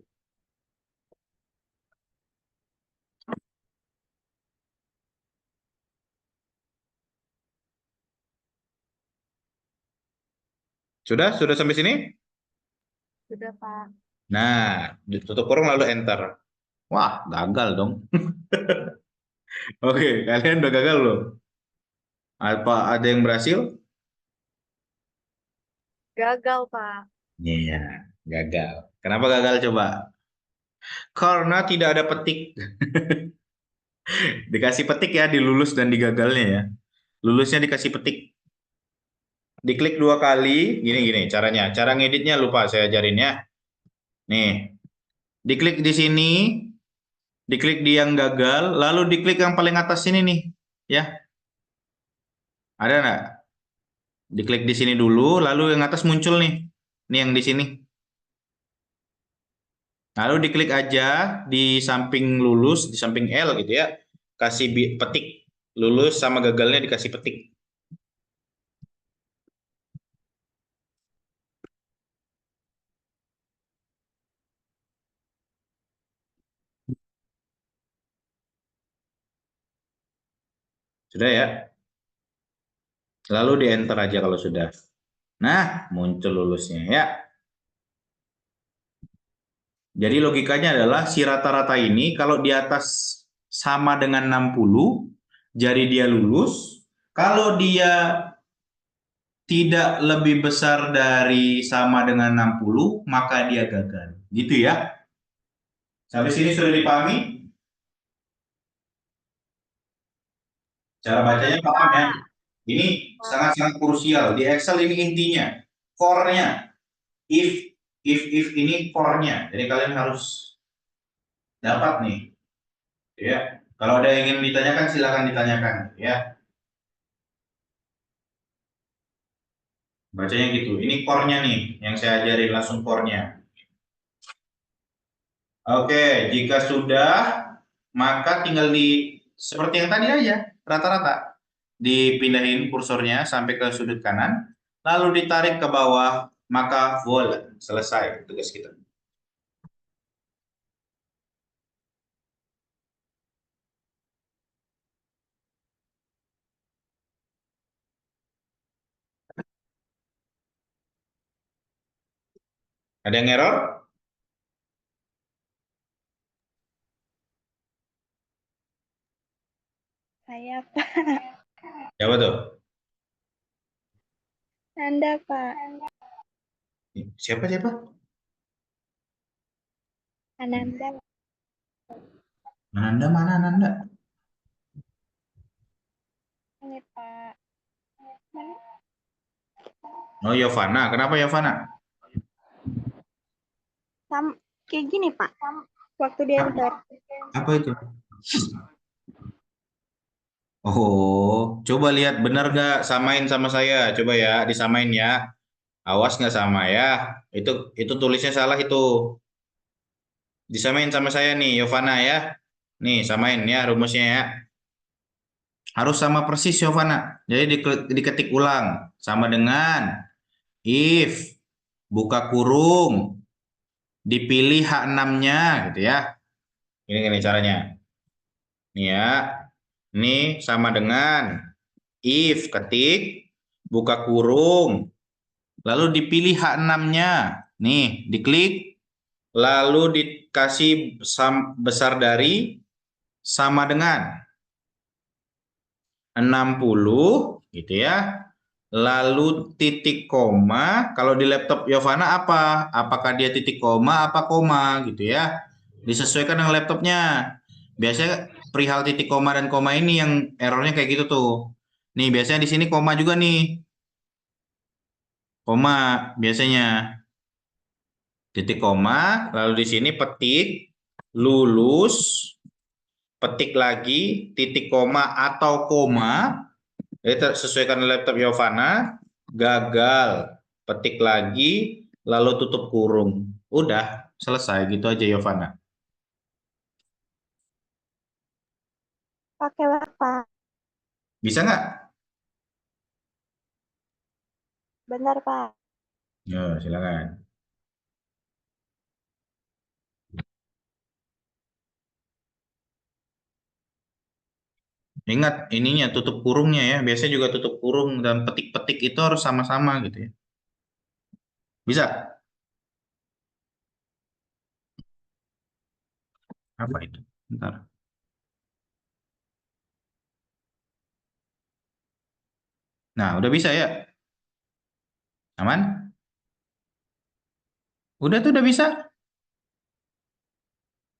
Sudah? Sudah sampai sini? Sudah, Pak. Nah, ditutup kurung lalu enter. Wah, gagal dong. Oke, kalian udah gagal loh. Apa ada yang berhasil? Gagal, Pak. Iya, gagal. Kenapa gagal coba? Karena tidak ada petik. Dikasih petik ya di lulus dan di gagalnya ya. Lulusnya dikasih petik. Diklik 2 kali, gini caranya. Cara ngeditnya lupa saya ajarin ya. Nih, diklik di sini, diklik di yang gagal, lalu diklik yang paling atas sini nih, ya. Ada nggak? Diklik di sini dulu, lalu yang atas muncul nih. Nih yang di sini. Lalu diklik aja di samping lulus, di samping L gitu ya. Kasih petik. Lulus sama gagalnya dikasih petik. Sudah ya? Lalu di enter aja kalau sudah. Nah, muncul lulusnya ya. Jadi logikanya adalah si rata-rata ini kalau di atas sama dengan 60, jadi dia lulus. Kalau dia tidak lebih besar dari sama dengan 60, maka dia gagal. Gitu ya. Sampai sini sudah dipahami? Cara bacanya paham ya? Ini sangat-sangat krusial. Di Excel ini intinya. Core-nya. If ini core-nya. Jadi kalian harus dapat nih. Ya. Kalau ada yang ingin ditanyakan, silakan ditanyakan. Ya. Bacanya gitu. Ini core-nya nih. Yang saya ajarin langsung core-nya. Oke. Jika sudah, maka tinggal seperti yang tadi aja. Rata-rata. Dipindahin kursornya sampai ke sudut kanan. Lalu ditarik ke bawah. Maka voila. Selesai tugas kita. Ada yang error? Saya, Pak. Siapa tuh? Anda, Pak. Siapa? Ananda. Ananda mana Ananda? Ini, Pak. Oh, Yovana. Kenapa Yovana? Kayak gini, Pak. Waktu di enter. Apa itu? Oh, coba lihat benar nggak, samain sama saya. Coba ya, disamain ya. Awas nggak sama ya. Itu tulisnya salah itu. Disamain sama saya nih, Yovana ya. Nih, samain ya rumusnya ya. Harus sama persis Yovana. Jadi diketik ulang. Sama dengan if buka kurung dipilih H6-nya gitu ya. Ini caranya. Nih ya. Ini sama dengan if ketik buka kurung lalu dipilih H6-nya. Nih, diklik lalu dikasih besar dari sama dengan 60 gitu ya. Lalu titik koma, kalau di laptop Yovana apa? Apakah dia titik koma apa koma gitu ya. Disesuaikan dengan laptopnya. Biasanya perihal titik koma dan koma ini yang errornya kayak gitu tuh. Nih biasanya di sini koma juga nih. Koma biasanya. Titik koma, lalu di sini petik, lulus, petik lagi, titik koma atau koma. Jadi sesuaikan laptop Yovana, gagal, petik lagi, lalu tutup kurung. Udah, selesai gitu aja Yovana. Pakai Pak. Bisa nggak? Benar, Pak. Ya, silakan. Ingat ininya tutup kurungnya ya. Biasanya juga tutup kurung dan petik-petik itu harus sama-sama gitu ya. Bisa? Apa itu? Bentar. Nah, udah bisa ya? Aman? Udah tuh udah bisa?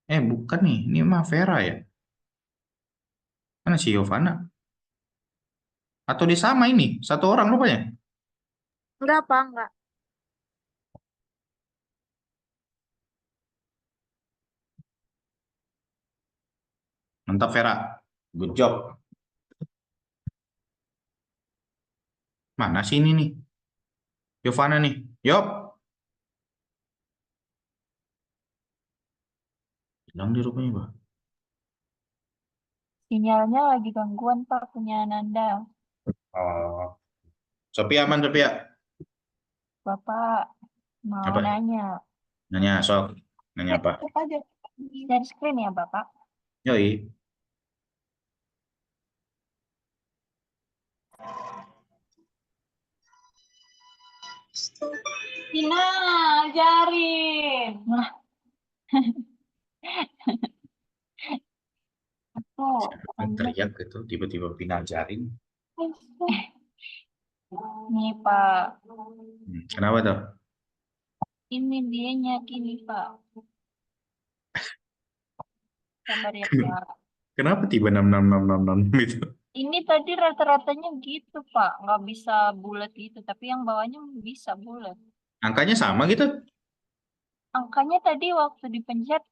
Bukan nih. Ini mah Vera ya. Mana si Yovana? Atau dia sama ini? Satu orang rupanya? Enggak, Pak, enggak. Mantap Vera. Good job. Mana sih ini nih? Yovana nih. Yop. Hilang di rupanya, Bah. Sinyalnya lagi gangguan, Pak, punya Nanda. Oh. Sophia aman, Sophia? Bapak mau Apa? nanya. Nanya, sok. Nanya apa? Apa aja? Share screen ya, Bapak? Yoi. Tina, ajarin. Nah, aku Siapa yang teriak gitu, tiba-tiba pinajarin. nih, Pak. Kenapa tuh? Ini dianya gini, Pak. Sabar ya, Pak. Kenapa tiba 6666 gitu? Ini tadi rata-ratanya gitu, Pak. Nggak bisa bulat gitu, tapi yang bawahnya bisa bulat. Angkanya sama gitu? Angkanya tadi waktu dipencet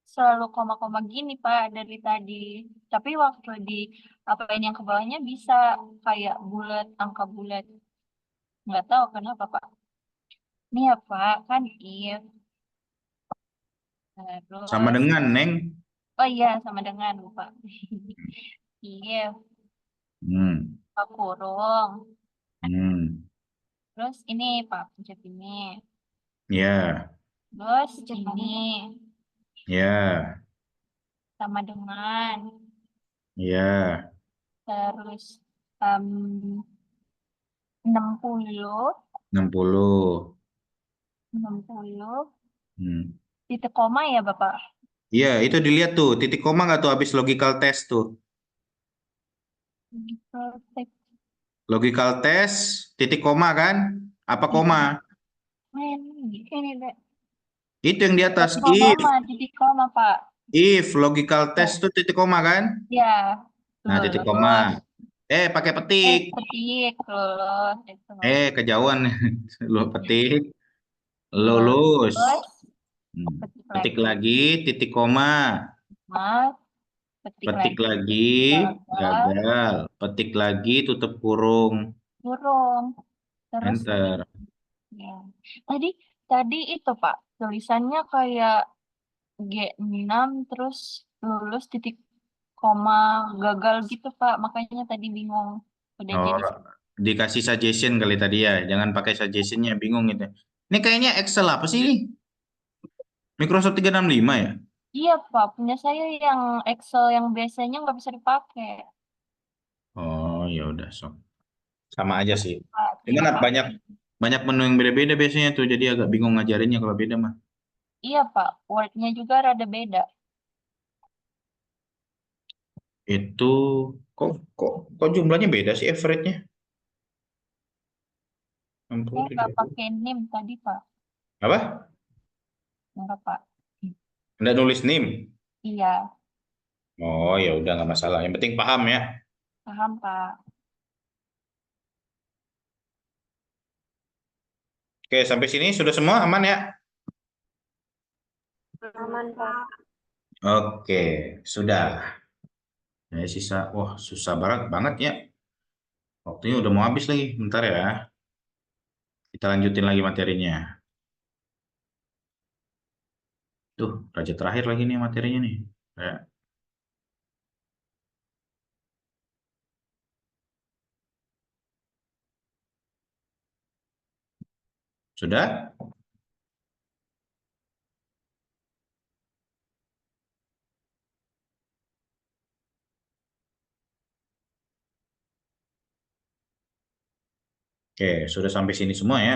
selalu koma-koma gini, Pak, dari tadi. Tapi waktu di apa ini yang ke bawahnya bisa kayak bulat, angka bulat. Nggak tahu kenapa, Pak. Ini ya, Pak, kan if. Sama Terus, dengan, Neng. oh iya, sama dengan, lupa. If, Hmm. Pak kurung. Hmm. Terus ini, Pak, pencet ini. Ya. Terus ini Ya. sama dengan. Ya. Terus 60, 60. 60, Hmm. titik koma ya, Bapak? Iya, itu dilihat tuh. Titik koma nggak tuh habis logical test tuh. Perfect. Logical test, titik koma kan? Apa koma? Ini deh. Itu yang di atas. Titik koma, Pak. If logical test tuh titik koma kan? Ya, Nah, titik lulus. koma. Pakai petik. Petik, lulus. Itu. Kejauhan. Lu petik. Lulus. Lulus, Hmm. petik Petik lagi. lagi, titik koma. Mas, petik Petik lagi. lagi, Gagal. gagal. Petik lagi, tutup kurung. Kurung. Terus, Enter. ya. Tadi, tadi itu, Pak, tulisannya kayak G6 terus lulus titik koma gagal gitu, Pak. Makanya tadi bingung. Udah Oh, jadi dikasih suggestion kali tadi ya. Jangan pakai suggestionnya, bingung gitu. Ini kayaknya Excel apa sih ini? Microsoft 365 ya? iya, Pak. Punya saya yang Excel yang biasanya nggak bisa dipakai. Oh, ya udah, sok. Sama aja sih. Pak, Cuman terima banyak kasih. banyak menu yang beda-beda biasanya tuh, jadi agak bingung ngajarinnya kalau beda mah. Iya, Pak. Word-nya juga rada beda. Itu kok kok kok jumlahnya beda sih average-nya? Saya 60, nggak 70. pakai NIM tadi, Pak. Apa? Enggak, Pak. Nggak nulis NIM? Iya, Oh, ya udah nggak masalah. Yang penting paham ya. paham, Pak. Oke, sampai sini sudah semua aman ya? Aman, Pak. Oke, sudah. Sisa, wah susah banget banget ya. Waktunya udah mau habis lagi. Bentar ya. Kita lanjutin lagi materinya. Tuh, raja terakhir lagi nih materinya nih. Ya. Sudah? Oke, sudah sampai sini semua ya.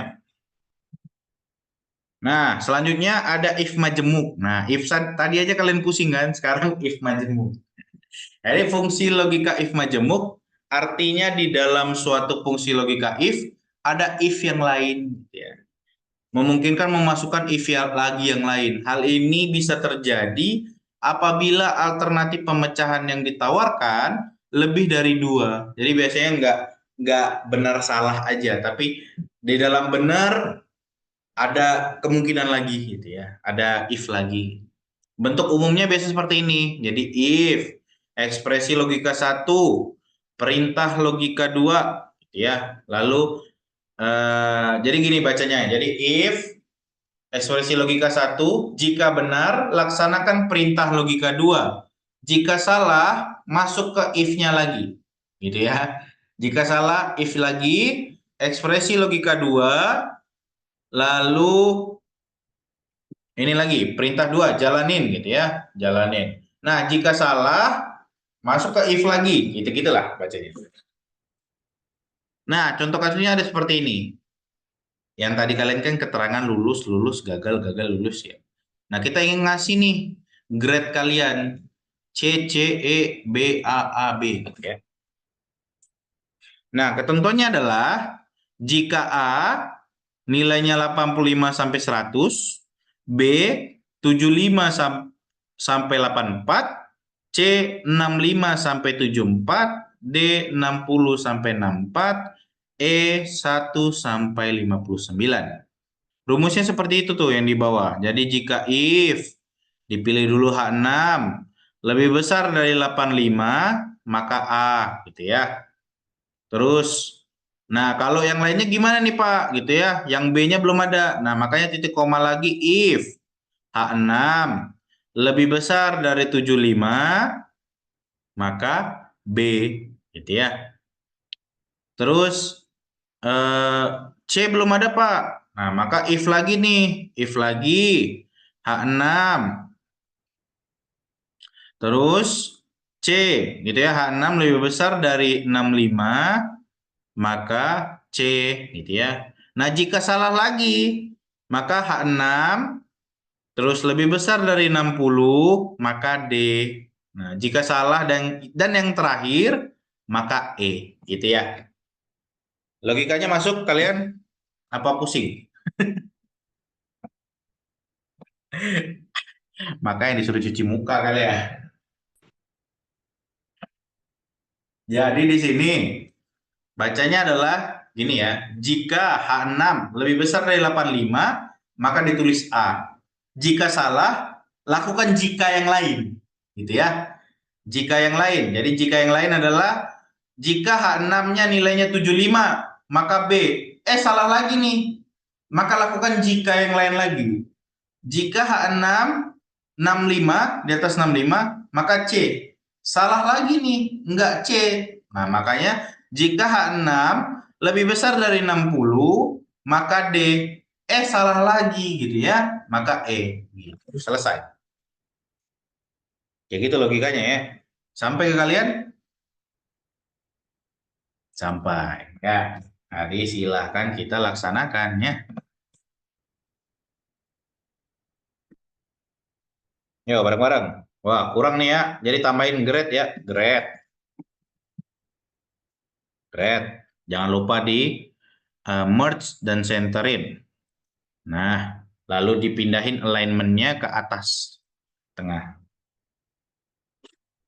Nah, selanjutnya ada if majemuk. Nah, if tadi aja kalian pusing kan, sekarang if majemuk. Jadi fungsi logika if majemuk artinya di dalam suatu fungsi logika if ada if yang lain, ya. Memungkinkan memasukkan if lagi yang lain. Hal ini bisa terjadi apabila alternatif pemecahan yang ditawarkan lebih dari 2. Jadi biasanya nggak benar salah aja, tapi di dalam benar ada kemungkinan lagi gitu ya, ada if lagi. Bentuk umumnya biasa seperti ini. Jadi if ekspresi logika 1, perintah logika 2 gitu ya. Lalu jadi gini bacanya. Jadi if ekspresi logika 1, jika benar laksanakan perintah logika 2. Jika salah masuk ke if-nya lagi. Gitu ya. Jika salah if lagi, ekspresi logika 2. Lalu ini lagi perintah 2 jalanin gitu ya, jalanin. Nah, jika salah masuk ke if lagi, gitu-gitulah bacanya. Nah, contoh kasusnya ada seperti ini. Yang tadi kalian kan keterangan lulus, lulus, gagal, gagal, lulus ya. Nah, kita ingin ngasih nih grade kalian C, C, E, B, A, A, B gitu ya. Nah, ketentuannya adalah jika A nilainya 85 sampai 100, B 75 sampai 84, C 65 sampai 74, D 60 sampai 64, E 1 sampai 59. Rumusnya seperti itu tuh yang di bawah. Jadi jika if dipilih dulu H6 lebih besar dari 85, maka A gitu ya. Terus nah, kalau yang lainnya gimana nih Pak? Gitu ya. Yang B-nya belum ada. Nah, makanya titik koma lagi if H6 lebih besar dari 75, maka B gitu ya. Terus C belum ada Pak. Nah, maka if lagi nih, if lagi H6. Terus C gitu ya, H6 lebih besar dari 65, maka C gitu ya. Nah, jika salah lagi, maka H6 terus lebih besar dari 60, maka D. Nah, jika salah dan yang terakhir, maka E gitu ya. Logikanya masuk kalian? Apa pusing? Makanya disuruh cuci muka kali ya. Jadi di sini bacanya adalah gini ya, jika H6 lebih besar dari 85, maka ditulis A. Jika salah, lakukan jika yang lain. Gitu ya. Jika yang lain. Jadi jika yang lain adalah jika H6-nya nilainya 75, maka B. Salah lagi nih. Maka lakukan jika yang lain lagi. Jika H6 65 di atas 65, maka C. Salah lagi nih, enggak C. Nah, makanya jika H6 lebih besar dari 60, maka D. Salah lagi gitu ya, maka E. Gitu. Selesai. Ya gitu logikanya ya. Sampai ke kalian? Sampai. Ya. Jadi silahkan kita laksanakan ya. Yuk bareng-bareng. Wah, kurang nih ya. Jadi tambahin grade ya, grade. Grade. Jangan lupa di merge dan centerin. Nah, lalu dipindahin alignment-nya ke atas tengah.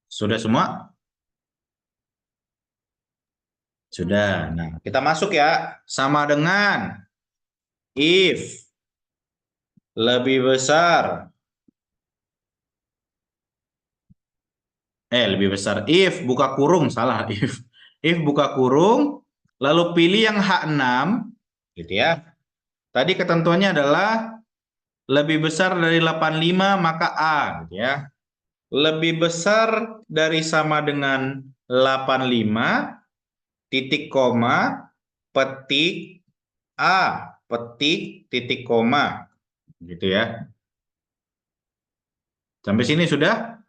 Sudah semua? Sudah. Nah, kita masuk ya. Sama dengan if lebih besar. Lebih besar. If buka kurung, salah. If buka kurung, lalu pilih yang H6, gitu ya. Tadi ketentuannya adalah lebih besar dari 85 maka A, gitu ya. Lebih besar dari sama dengan 85, titik koma, petik A, petik, titik koma. Gitu ya. Sampai sini sudah?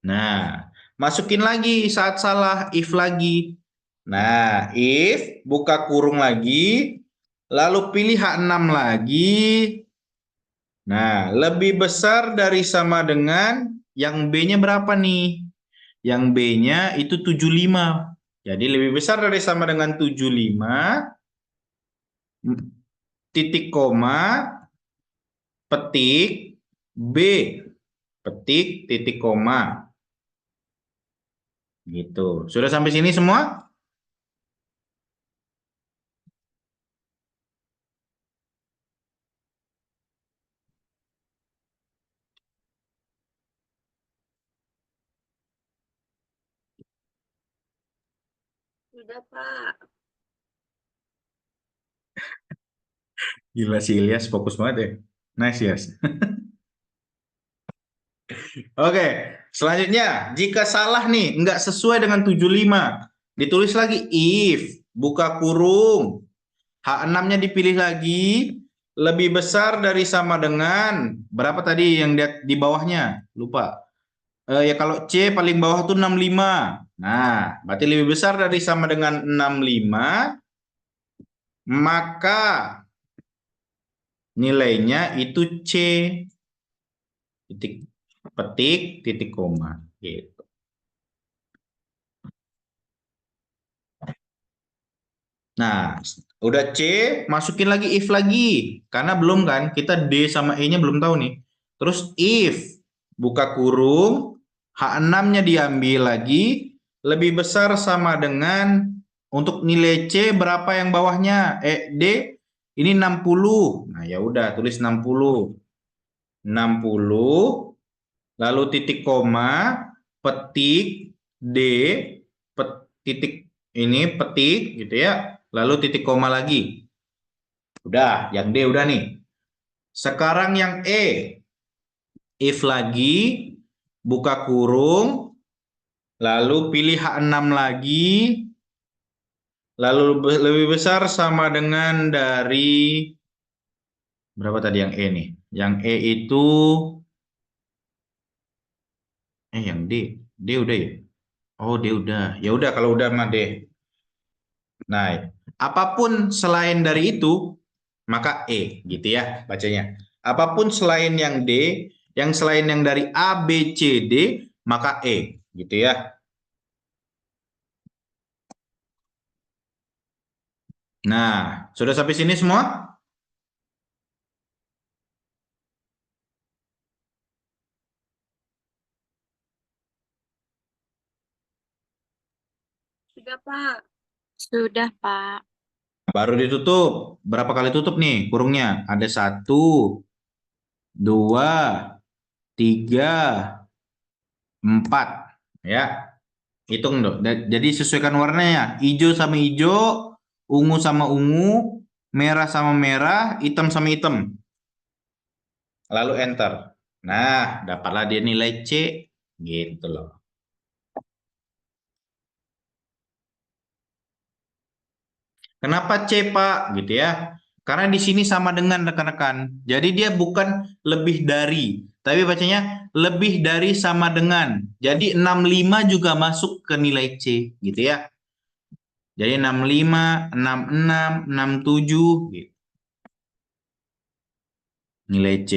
Nah, masukin lagi saat salah, if lagi. Nah, if, buka kurung lagi, lalu pilih H6 lagi. Nah, lebih besar dari sama dengan yang B-nya berapa nih? Yang B-nya itu 75. Jadi lebih besar dari sama dengan 75, titik koma, petik, B, petik, titik koma. Gitu. Sudah sampai sini semua? Sudah, Pak. Gila si Ilyas fokus banget ya. Nice, Yas. Oke, selanjutnya jika salah nih, nggak sesuai dengan 75, ditulis lagi if, buka kurung, H6-nya dipilih lagi, lebih besar dari sama dengan, berapa tadi yang di bawahnya? Lupa. Ya kalau C paling bawah tuh 65. Nah, berarti lebih besar dari sama dengan 65, maka nilainya itu C. Titik petik, titik koma. Gitu. Nah, udah C, masukin lagi if lagi. Karena belum kan, kita D sama E-nya belum tahu nih. Terus if, buka kurung, H6-nya diambil lagi, lebih besar sama dengan, untuk nilai C berapa yang bawahnya? D, ini 60. Nah, ya udah, tulis 60. 60, lalu titik koma, petik, D, titik ini petik gitu ya, lalu titik koma lagi. Udah, yang D udah nih. Sekarang yang E, if lagi, buka kurung, lalu pilih H6 lagi, lalu lebih besar sama dengan dari, berapa tadi yang E nih? Yang E itu, yang D udah ya? Oh, D udah. Ya udah kalau udah mah D. Nah, apapun selain dari itu, maka E, gitu ya bacanya. Apapun selain yang D, yang selain yang dari A, B, C, D, maka E, gitu ya. Nah, sudah sampai sini semua? Sudah, Pak. Sudah, Pak. Baru ditutup. Berapa kali tutup nih kurungnya? Ada 1, 2, 3, 4. Ya, hitung dong. Jadi sesuaikan warnanya. Hijau sama hijau, ungu sama ungu, merah sama merah, hitam sama hitam. Lalu enter. Nah, dapatlah dia nilai C. Gitu loh. Kenapa C, Pak? Gitu ya. Karena di sini sama dengan rekan-rekan. Jadi dia bukan lebih dari, tapi bacanya lebih dari sama dengan. Jadi 65 juga masuk ke nilai C, gitu ya. Jadi 65, 66, 67 gitu. Nilai C.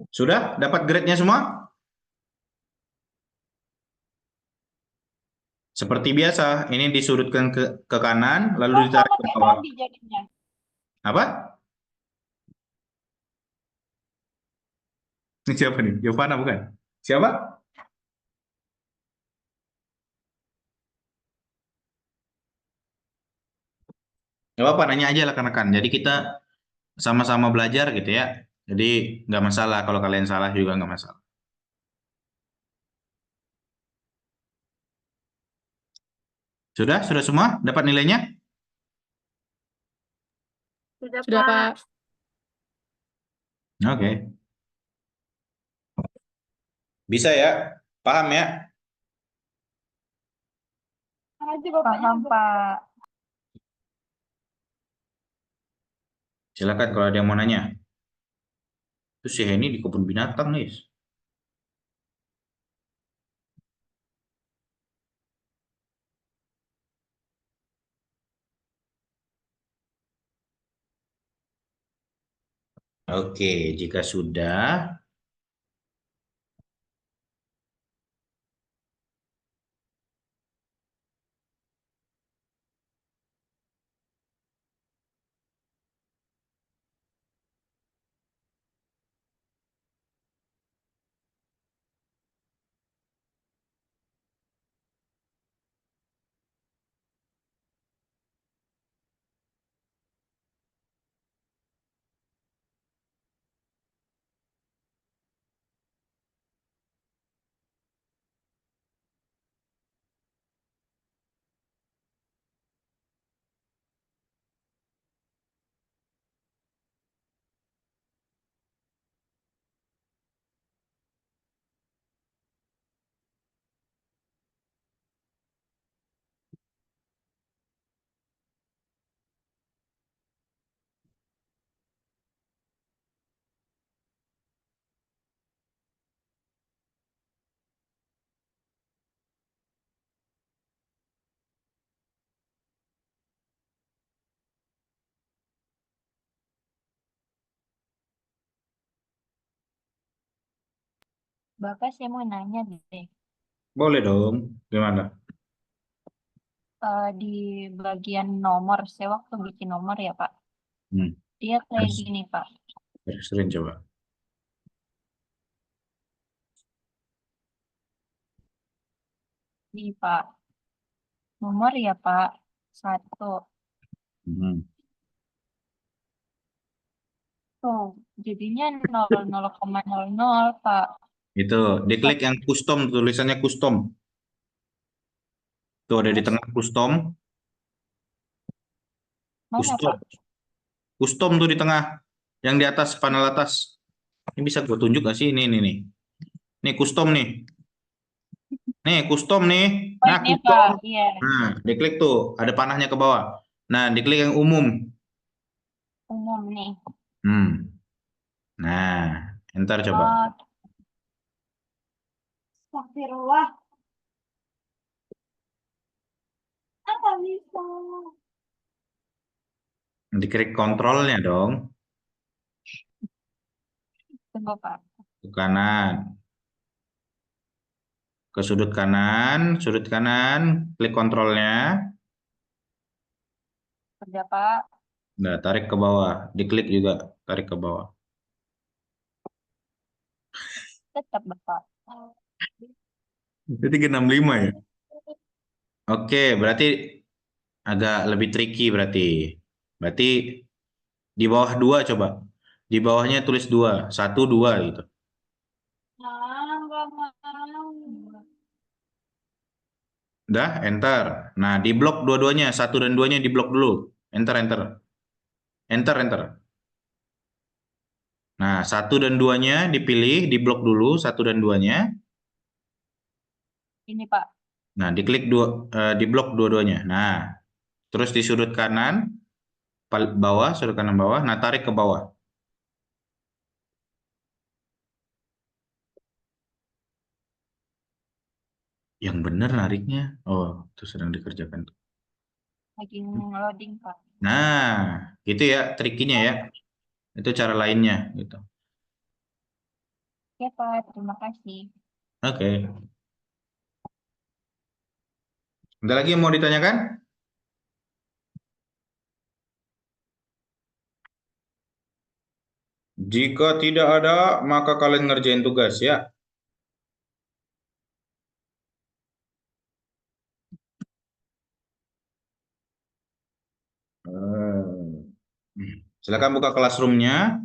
Sudah dapat grade-nya semua? Seperti biasa, ini disudutkan ke kanan, lalu ditarik Sama ke kayak bawah. tadi jadinya. Apa? Ini siapa nih? Giovanna bukan? Siapa? Gak apa-apa, nanya aja lah rekan-rekan. Jadi kita sama-sama belajar gitu ya. Jadi nggak masalah kalau kalian salah juga nggak masalah. Sudah semua? Dapat nilainya? Sudah, Sudah, Pak. Pak. Oke. Bisa ya? Paham ya? Paham, Pak. Silakan kalau ada yang mau nanya. Terus si Henny di kebun binatang, guys. Oke, jika sudah, Bapak saya mau nanya deh. boleh dong. Gimana? Di bagian nomor, saya waktu bikin nomor ya, Pak. Hmm. Dia kayak Terus, gini, Pak. sering coba. Nih, Pak. Nomor ya, Pak. 1. Hmm. Tuh, jadinya 00,00, Pak. Itu, diklik yang custom, tulisannya custom. Tuh ada di Terus, tengah custom, mana, custom, Pak? custom tuh di tengah, yang di atas panel atas. Ini bisa gue tunjuk gak sih? Ini nih. Nih custom nih. Nih custom nih. Oh, Nah ini, custom. Pak. Iya. Nah, diklik tuh, ada panahnya ke bawah. Nah, diklik yang umum. Umum nih. Hmm. Nah, enter coba. Oh, astagfirullah. Apa bisa? Diklik kontrolnya dong, Tunggu, Pak. ke kanan. Ke sudut kanan, klik kontrolnya. Kerja, Pak. Nah, tarik ke bawah. Diklik juga, tarik ke bawah. Tetap, Bapak. Itu 365 ya? Oke, berarti agak lebih tricky berarti. Berarti di bawah dua coba. Di bawahnya tulis dua, satu dua gitu. Nggak mau. Udah, enter. Nah, di blok dua-duanya, satu dan duanya di blok dulu. Enter, enter. Enter, enter. Nah, satu dan duanya dipilih, di blok dulu, satu dan duanya. Ini, Pak. Nah, diklik dua, di blok dua-duanya. Nah, terus di sudut kanan, bawah, sudut kanan bawah. Nah, tarik ke bawah. Yang benar nariknya. Oh, itu sedang dikerjakan. Lagi loading, Pak. Nah, gitu ya trikinya ya. Itu cara lainnya gitu. Oke, Pak. Terima kasih. Oke. Ada lagi yang mau ditanyakan? Jika tidak ada, maka kalian ngerjain tugas ya. Silakan buka classroom-nya.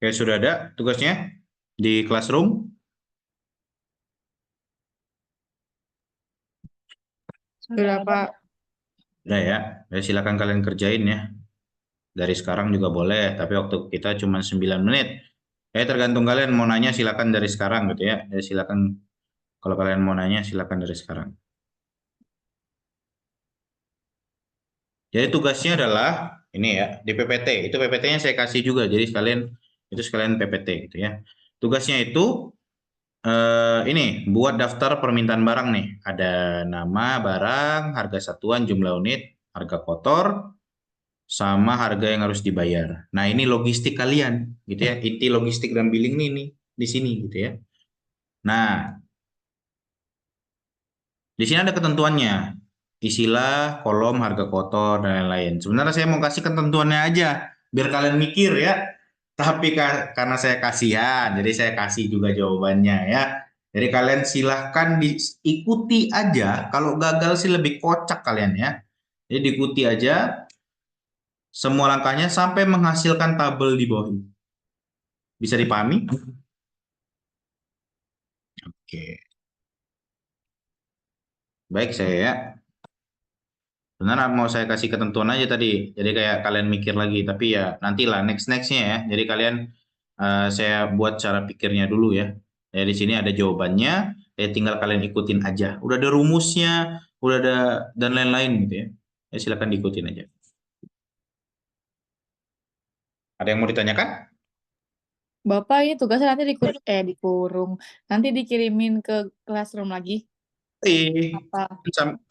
Oke, sudah ada tugasnya di classroom? Sudah, Pak. Sudah ya. Ya, silakan kalian kerjain ya. Dari sekarang juga boleh, tapi waktu kita cuma 9 menit. Tergantung kalian mau nanya silakan dari sekarang gitu ya. Silakan kalau kalian mau nanya silakan dari sekarang. Jadi tugasnya adalah ini ya, di PPT. Itu PPT-nya saya kasih juga. Jadi sekalian PPT gitu ya. Tugasnya itu ini buat daftar permintaan barang nih. Ada nama barang, harga satuan, jumlah unit, harga kotor, sama harga yang harus dibayar. Nah, ini logistik kalian gitu ya. Inti logistik dan billing nih di sini gitu ya. Nah, di sini ada ketentuannya. Isilah kolom harga kotor dan lain-lain. Sebenarnya saya mau kasih ketentuannya aja biar kalian mikir ya. Tapi karena saya kasihan, jadi saya kasih juga jawabannya ya. Jadi kalian silahkan diikuti aja. Kalau gagal sih lebih kocak kalian ya. Jadi diikuti aja semua langkahnya sampai menghasilkan tabel di bawah ini. Bisa dipahami? Oke. Baik saya ya. Sebenarnya mau saya kasih ketentuan aja tadi. Jadi kayak kalian mikir lagi. Tapi ya nantilah nextnya ya. Jadi kalian saya buat cara pikirnya dulu ya. Ya di sini ada jawabannya. Ya tinggal kalian ikutin aja. Udah ada rumusnya, udah ada dan lain-lain gitu ya. Ya silakan diikutin aja. Ada yang mau ditanyakan? Bapak ini tugasnya nanti dikurung. Nanti dikirimin ke classroom lagi. Apa?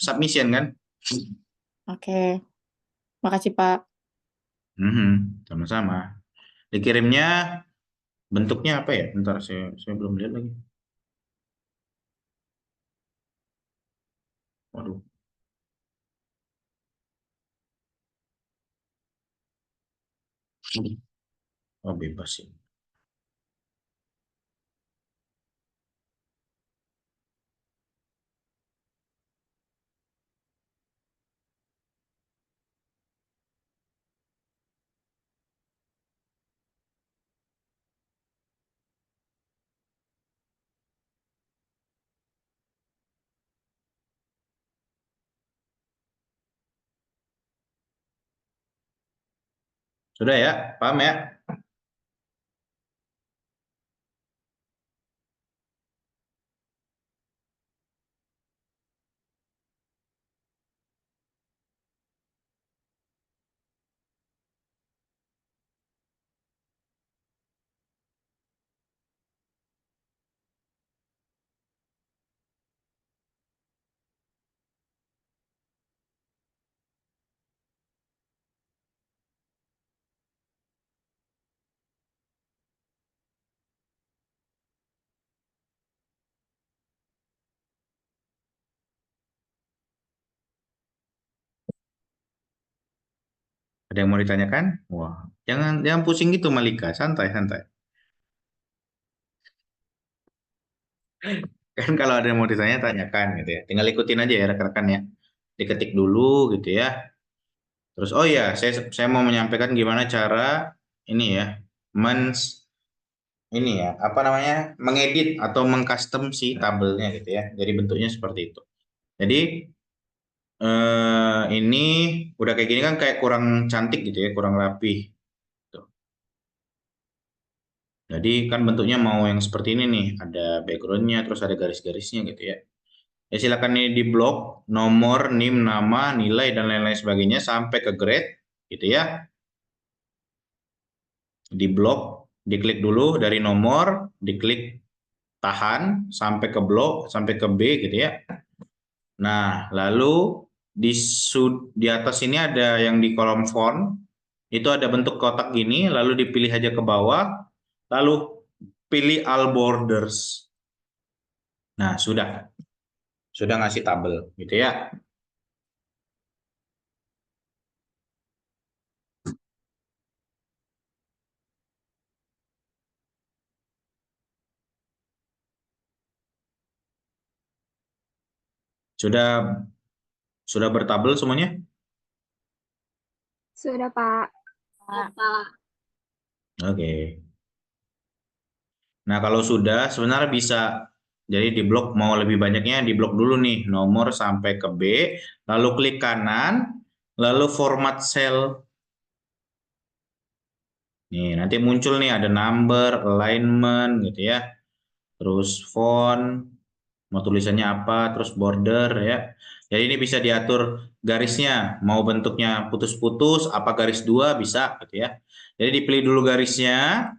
Submission kan? Oke. Makasih, Pak. Sama-sama. Dikirimnya bentuknya apa ya? Bentar saya belum lihat lagi. Waduh. Oh, bebas sih. Sudah ya? Paham ya? Ada yang mau ditanyakan? Wah, jangan pusing gitu Malika, santai. Kan kalau ada yang mau ditanya tanyakan gitu ya. Tinggal ikutin aja ya rekan-rekan ya. Diketik dulu gitu ya. Terus oh ya, saya mau menyampaikan gimana cara ini ya, ini ya, apa namanya? Mengedit atau mengcustom si tabelnya gitu ya. Jadi bentuknya seperti itu. Jadi ini udah kayak gini kan kayak kurang cantik gitu ya, kurang rapi. Tuh. Jadi kan bentuknya mau yang seperti ini nih, ada backgroundnya, terus ada garis-garisnya gitu ya. Ya silakan ini di blok, nomor, NIM, nama, nilai, dan lain-lain sebagainya sampai ke grade gitu ya. Di blok, diklik dulu dari nomor, diklik tahan sampai ke blok, sampai ke B gitu ya. Nah, lalu di atas ini ada yang di kolom font, itu ada bentuk kotak gini, lalu dipilih aja ke bawah, lalu pilih all borders. Nah, sudah ngasih tabel gitu ya. Sudah bertabel semuanya? Sudah, Pak. Pak. Oke. Nah, kalau sudah sebenarnya bisa. Jadi di blok mau lebih banyaknya di blok dulu nih, nomor sampai ke B, lalu klik kanan, lalu format cell. Nih, nanti muncul nih ada number, alignment gitu ya. Terus font, mau tulisannya apa, terus border ya. Jadi ini bisa diatur garisnya, mau bentuknya putus-putus, apa garis dua bisa gitu ya. Jadi dipilih dulu garisnya.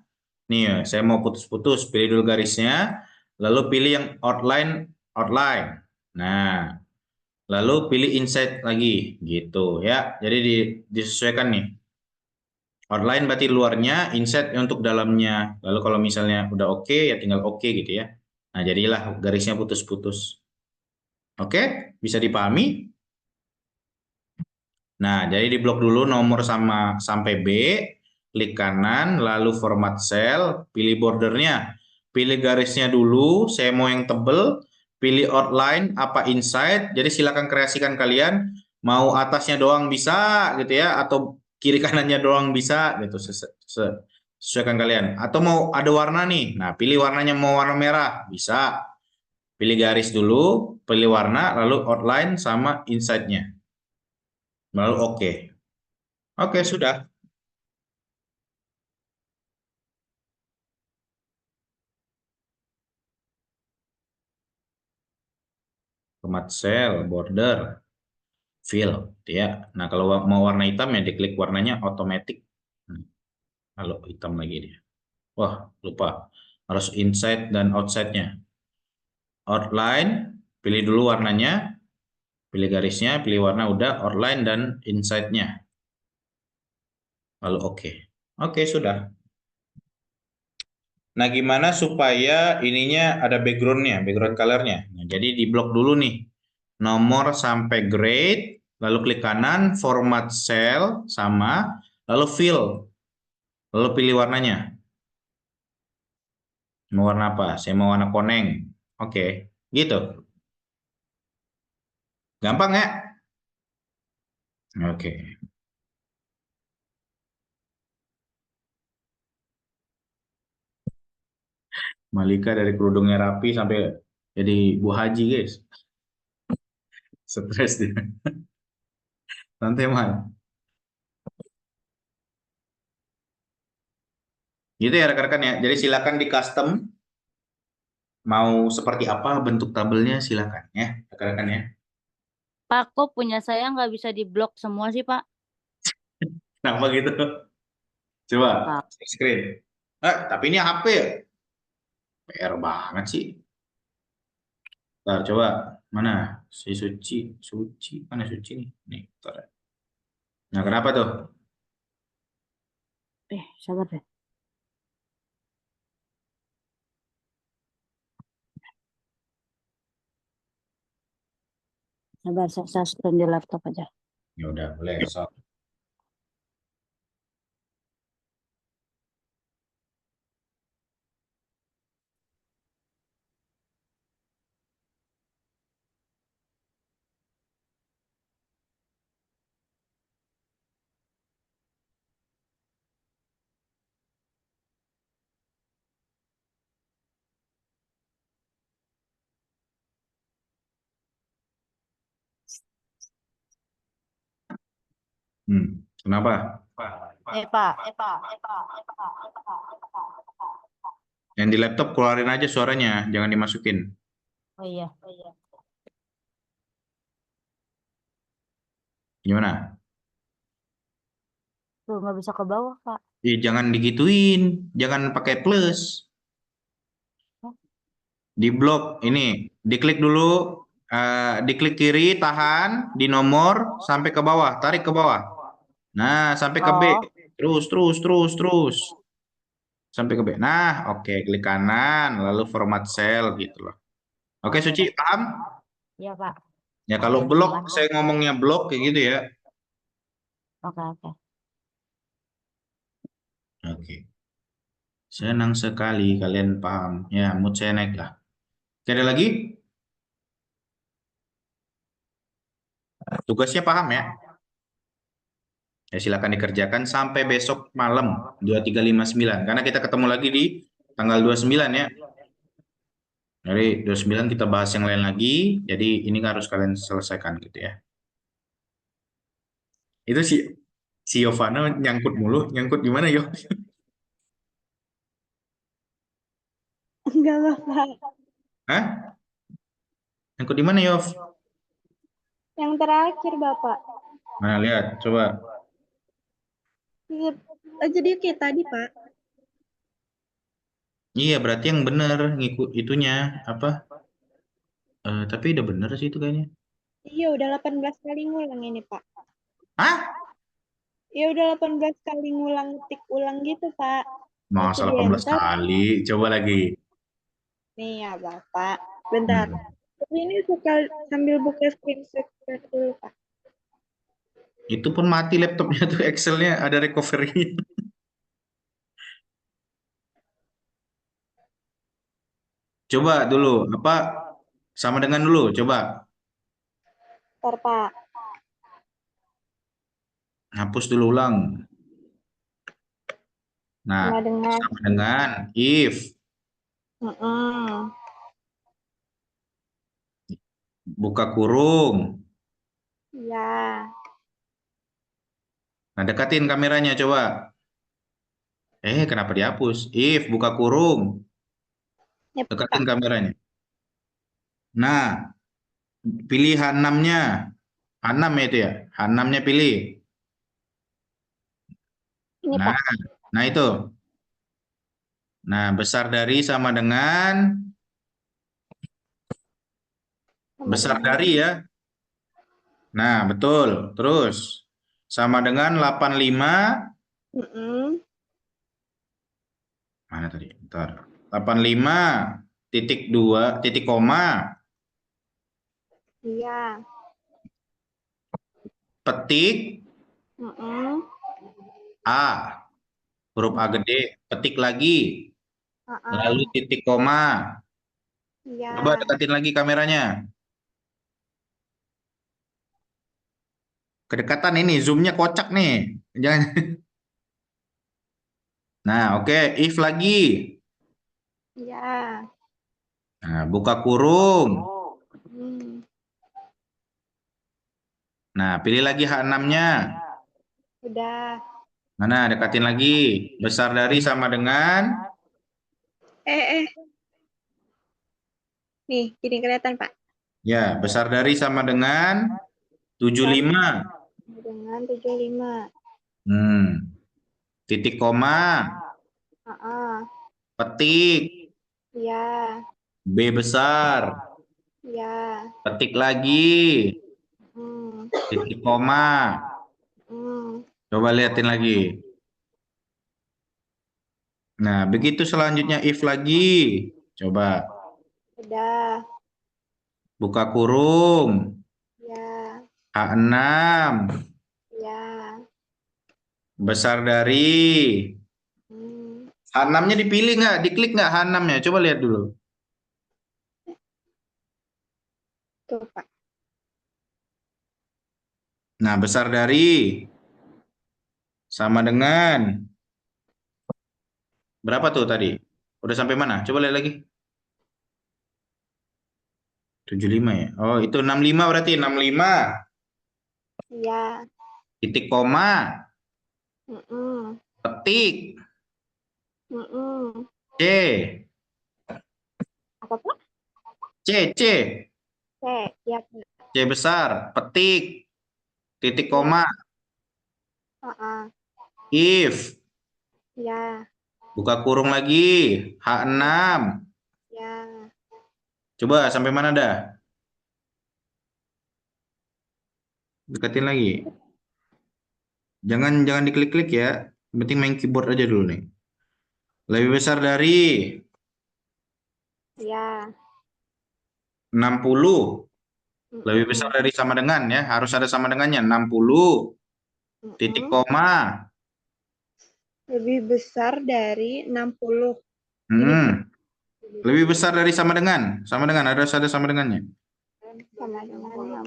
Nih ya, saya mau putus-putus, pilih dulu garisnya, lalu pilih yang outline, outline. Nah, lalu pilih inside lagi, gitu ya. Jadi disesuaikan nih. Outline berarti luarnya, inside untuk dalamnya. Lalu kalau misalnya udah oke, ya tinggal oke gitu ya. Nah, jadilah garisnya putus-putus. Oke, bisa dipahami? Nah, jadi di blok dulu nomor sama sampai B, klik kanan, lalu format cell, pilih bordernya, pilih garisnya dulu, saya mau yang tebel, pilih outline, apa inside, jadi silakan kreasikan kalian, mau atasnya doang bisa gitu ya, atau kiri kanannya doang bisa gitu, sesuaikan kalian. Atau mau ada warna nih, nah pilih warnanya mau warna merah, bisa. Pilih garis dulu, pilih warna, lalu outline sama inside-nya. Lalu oke. Oke, sudah. Format cell, border, fill, ya. Nah, kalau mau warna hitam ya diklik warnanya otomatis. Lalu hitam lagi dia. Wah, lupa. Harus inside dan outside-nya. Outline, pilih dulu warnanya, pilih garisnya, pilih warna udah, outline dan inside-nya. Lalu oke. Oke, sudah. Nah, gimana supaya ininya ada background-nya, background color-nya. Nah, jadi di blok dulu nih. Nomor sampai grade, lalu klik kanan, format cell, sama, lalu fill. Lalu pilih warnanya. Mau warna apa? Saya mau warna koneng. Oke, gitu. Gampang ya? Oke. Malika dari kerudungnya rapi sampai jadi Bu Haji, guys. Stres dia. Santai, Mal. Gitu ya rekan-rekan ya. Jadi silakan di custom mau seperti apa bentuk tabelnya silakan ya, rekan-rekan ya. Pak, kok punya saya nggak bisa diblok semua sih, Pak? Kenapa gitu? Coba Pak. screen. Tapi ini HP ya? PR banget sih. Ntar coba mana si Suci mana Suci nih? Nih, ntar. Nah, kenapa tuh? Sabar deh. Sabar, saya screen di laptop aja. Ya udah, boleh. So. Kenapa? Pak. Yang di laptop keluarin aja suaranya, jangan dimasukin. Oh iya. Gimana? Tuh, nggak bisa ke bawah, Pak. Jangan digituin, jangan pakai plus. Di blok ini, diklik dulu, diklik kiri, tahan, di nomor sampai ke bawah, tarik ke bawah. Nah, sampai ke B. Terus. Sampai ke B. Nah, oke, klik kanan, lalu format cell gitu loh. Oke, Suci, paham? Iya, Pak. Ya, kalau blok, saya ngomongnya blok kayak gitu ya. Oke. Oke. Senang sekali kalian paham. Ya, mood saya naik lah. Oke, ada lagi? Tugasnya paham ya? Ya, silakan dikerjakan sampai besok malam 2359 karena kita ketemu lagi di tanggal 29 ya. Jadi 29 kita bahas yang lain lagi. Jadi ini harus kalian selesaikan gitu ya. Itu si Yovana nyangkut mulu. Nyangkut gimana yo? Enggak, Bapak. Hah? Nyangkut di mana Yov? Yang terakhir, Bapak. Mana lihat, coba. Iya, jadi kayak tadi, Pak. Iya, berarti yang benar ngikut itunya apa? Tapi udah bener sih itu kayaknya. Iya, udah 18 kali ngulang ini, Pak. Hah? Ya udah 18 kali ngulang ngetik ulang gitu, Pak. Masa Waktu 18 di-enter, kali? Coba lagi. nih ya, Bapak. Bentar. Tapi ini suka sambil buka screenshot dulu, Pak. Itu pun mati laptopnya tuh, Excel-nya ada recovery. Coba dulu, apa sama dengan dulu, coba. Ntar, Pak. Hapus dulu ulang. Nah, Sama dengan. sama dengan if Mm-mm. buka kurung. Ya. Nah, dekatin kameranya coba. Kenapa dihapus? If buka kurung. Ya, Dekatin Pak. kameranya. Nah, pilih H6-nya. H6 ya itu ya. H6-nya pilih. Ini, Nah, Pak. nah itu. Nah, besar dari sama dengan Sama besar dengan. dari ya. Nah, betul. Terus sama dengan 85. Mm-mm. Mana tadi? Bentar. 85 titik 2 titik koma Iya. petik Mm-mm. A, huruf A gede, petik lagi, lalu titik koma. Iya. Coba dekatin lagi kameranya. Kedekatan ini, zoomnya kocak nih. Jangan. Nah, oke. If lagi. Iya. Nah, buka kurung. Hmm. Nah, pilih lagi H6-nya. Udah. Mana, dekatin lagi. Besar dari sama dengan. Nih, gini kelihatan, Pak. Ya, besar dari sama dengan 75. Dengan 75. Titik koma, petik, Iya. B besar, Iya. petik lagi, Hmm. titik koma. Hmm. Coba liatin lagi. Nah, begitu selanjutnya if lagi. Coba Udah. buka kurung, Ya. H6, Ya. besar dari. Hmm. H6-nya dipilih nggak? Diklik nggak H6-nya? Coba lihat dulu. Tuh, Pak. Nah, besar dari sama dengan berapa tuh tadi? Udah sampai mana? Coba lihat lagi. 75 ya. Oh, itu 65 berarti 65. Iya. Titik koma, Mm-mm. petik, Mm-mm. C, Apa, Pak? C, C, Ya, Pak. C besar, petik, titik koma, if, Ya. buka kurung lagi, H6. Ya. Coba sampai mana dah? Deketin lagi. Jangan diklik-klik ya. Yang penting main keyboard aja dulu nih. Lebih besar dari Ya. 60. Lebih Mm-mm. besar dari sama dengan ya. Harus ada sama dengannya. 60. Titik Mm-mm. koma. Lebih besar dari 60. Hmm. Lebih besar dari sama dengan. Sama dengan. Harus ada sama dengannya. Sama dengan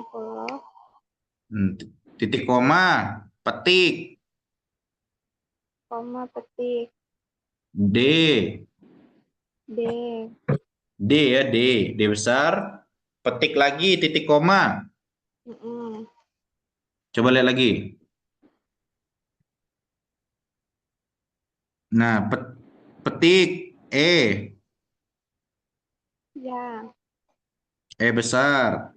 60. Titik koma. Petik. Koma petik. D. D. D ya, D. D besar. Petik lagi titik koma. Mm-mm. Coba lihat lagi. Nah, petik E. Ya. E besar.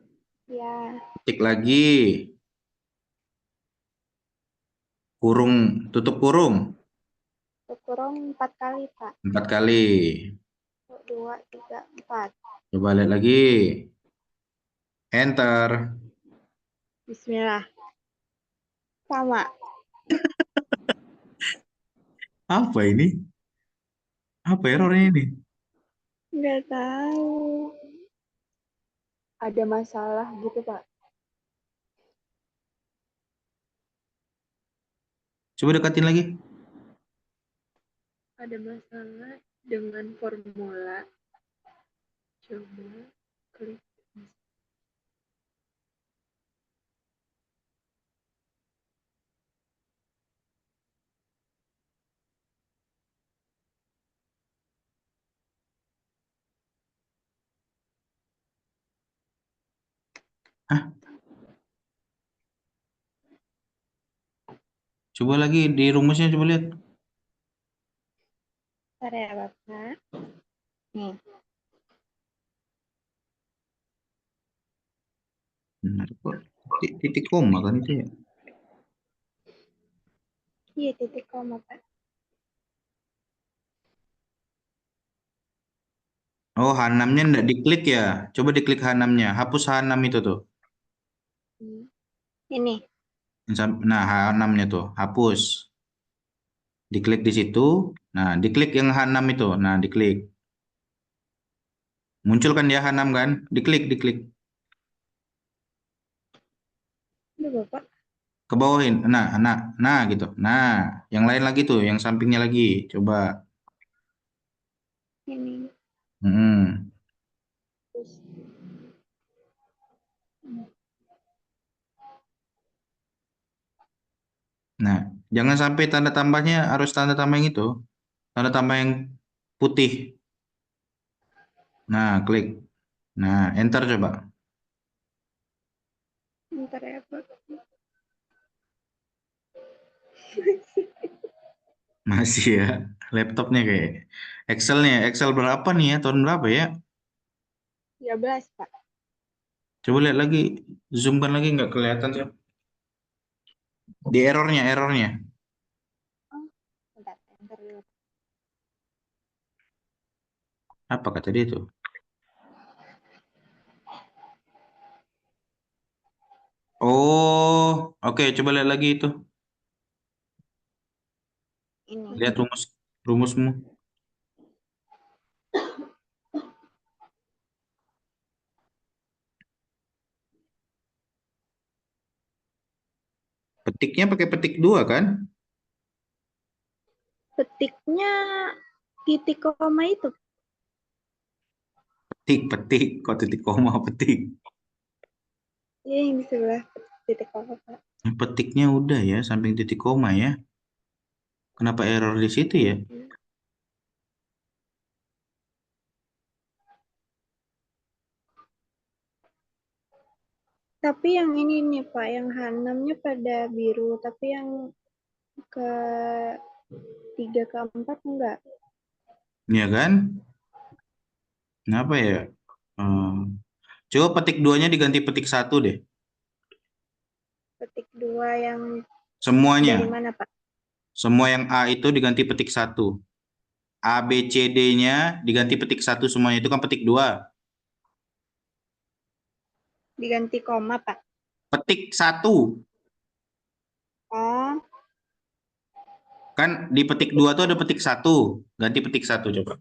Ya. Petik lagi. Kurung, tutup kurung. Kurang 4 kali, Pak. 4 kali. 2, 3, 4. Coba lihat lagi. Enter. Bismillah. Sama. Apa ini? Apa errornya ini? Nggak tahu. Ada masalah gitu, Pak. Coba dekatin lagi. Ada masalah dengan formula. Coba klik. Hah? Coba lagi di rumusnya, coba lihat. Bentar ya, Bapak. Nih. Benar kok. Titik koma kan itu ya? Iya, titik koma, Pak. Oh, H6-nya enggak diklik ya? Coba diklik H6-nya. Hapus H6 itu tuh. Ini. Nah, H6-nya tuh. Hapus. Diklik di situ. Nah, diklik yang H6 itu. Nah, diklik. Muncul kan dia H6 kan? Diklik, diklik. Udah, Bapak. Ke bawahin. Nah gitu. Nah, yang lain lagi tuh. Yang sampingnya lagi. Coba. Ini. Hmm. Terus. Nah, jangan sampai tanda tambahnya harus tanda tambah yang itu. Tanda tambah yang putih. Nah, klik. Nah, enter coba. Bentar ya, Pak. Masih ya. Laptopnya kayak. Excelnya. Excel berapa nih ya? Tahun berapa ya? 13, Pak. Coba lihat lagi. Zoomkan lagi nggak kelihatan sih. Di errornya, errornya. Bentar, enter dulu. Apa kata dia itu? Oh, oke. Coba lihat lagi itu. Ini. Lihat rumusmu. Petiknya pakai petik 2 kan? Petiknya titik koma itu. Petik. Kok titik koma petik? Iya, yang di sebelah titik koma, Pak. Petiknya udah ya, samping titik koma ya. Kenapa error di situ ya? Tapi yang ini nih, Pak, yang H6-nya pada biru, tapi yang ke 3 ke 4 enggak. Ya kan? Kenapa ya? Coba petik 2-nya diganti petik 1 deh. Petik 2 yang Semuanya. dari mana, Pak? Semua yang A itu diganti petik 1. A, B, C, D-nya diganti petik 1 semuanya. Itu kan petik 2. Diganti koma, Pak. Petik 1. Oh, Kan di petik 2 tuh ada petik 1. Ganti petik 1 coba.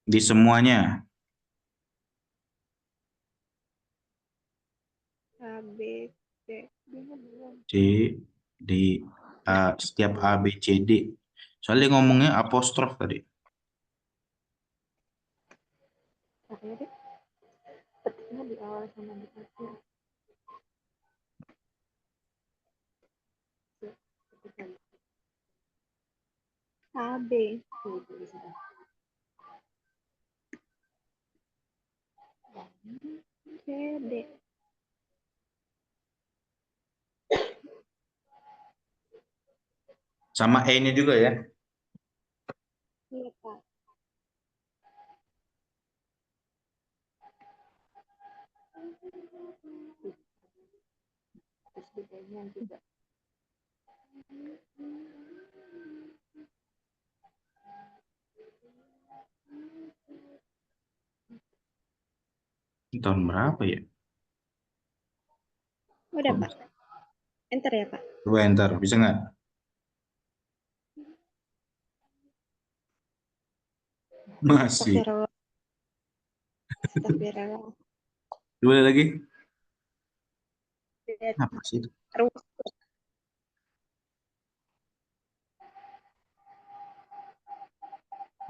Di semuanya. A, B, C. Belum. C, D, A. Setiap A, B, C, D. Soalnya ngomongnya apostrof tadi. Oke, deh. Petiknya di awal sama di akhir. AB. CD. Sama E-nya juga ya. Iya, Pak. Ini tahun berapa ya? Udah, Pak. Enter ya, Pak. Coba enter, bisa nggak? Masih. Astagfirullah. Astagfirullah. Coba lagi. Lihat Apa sih itu? terus.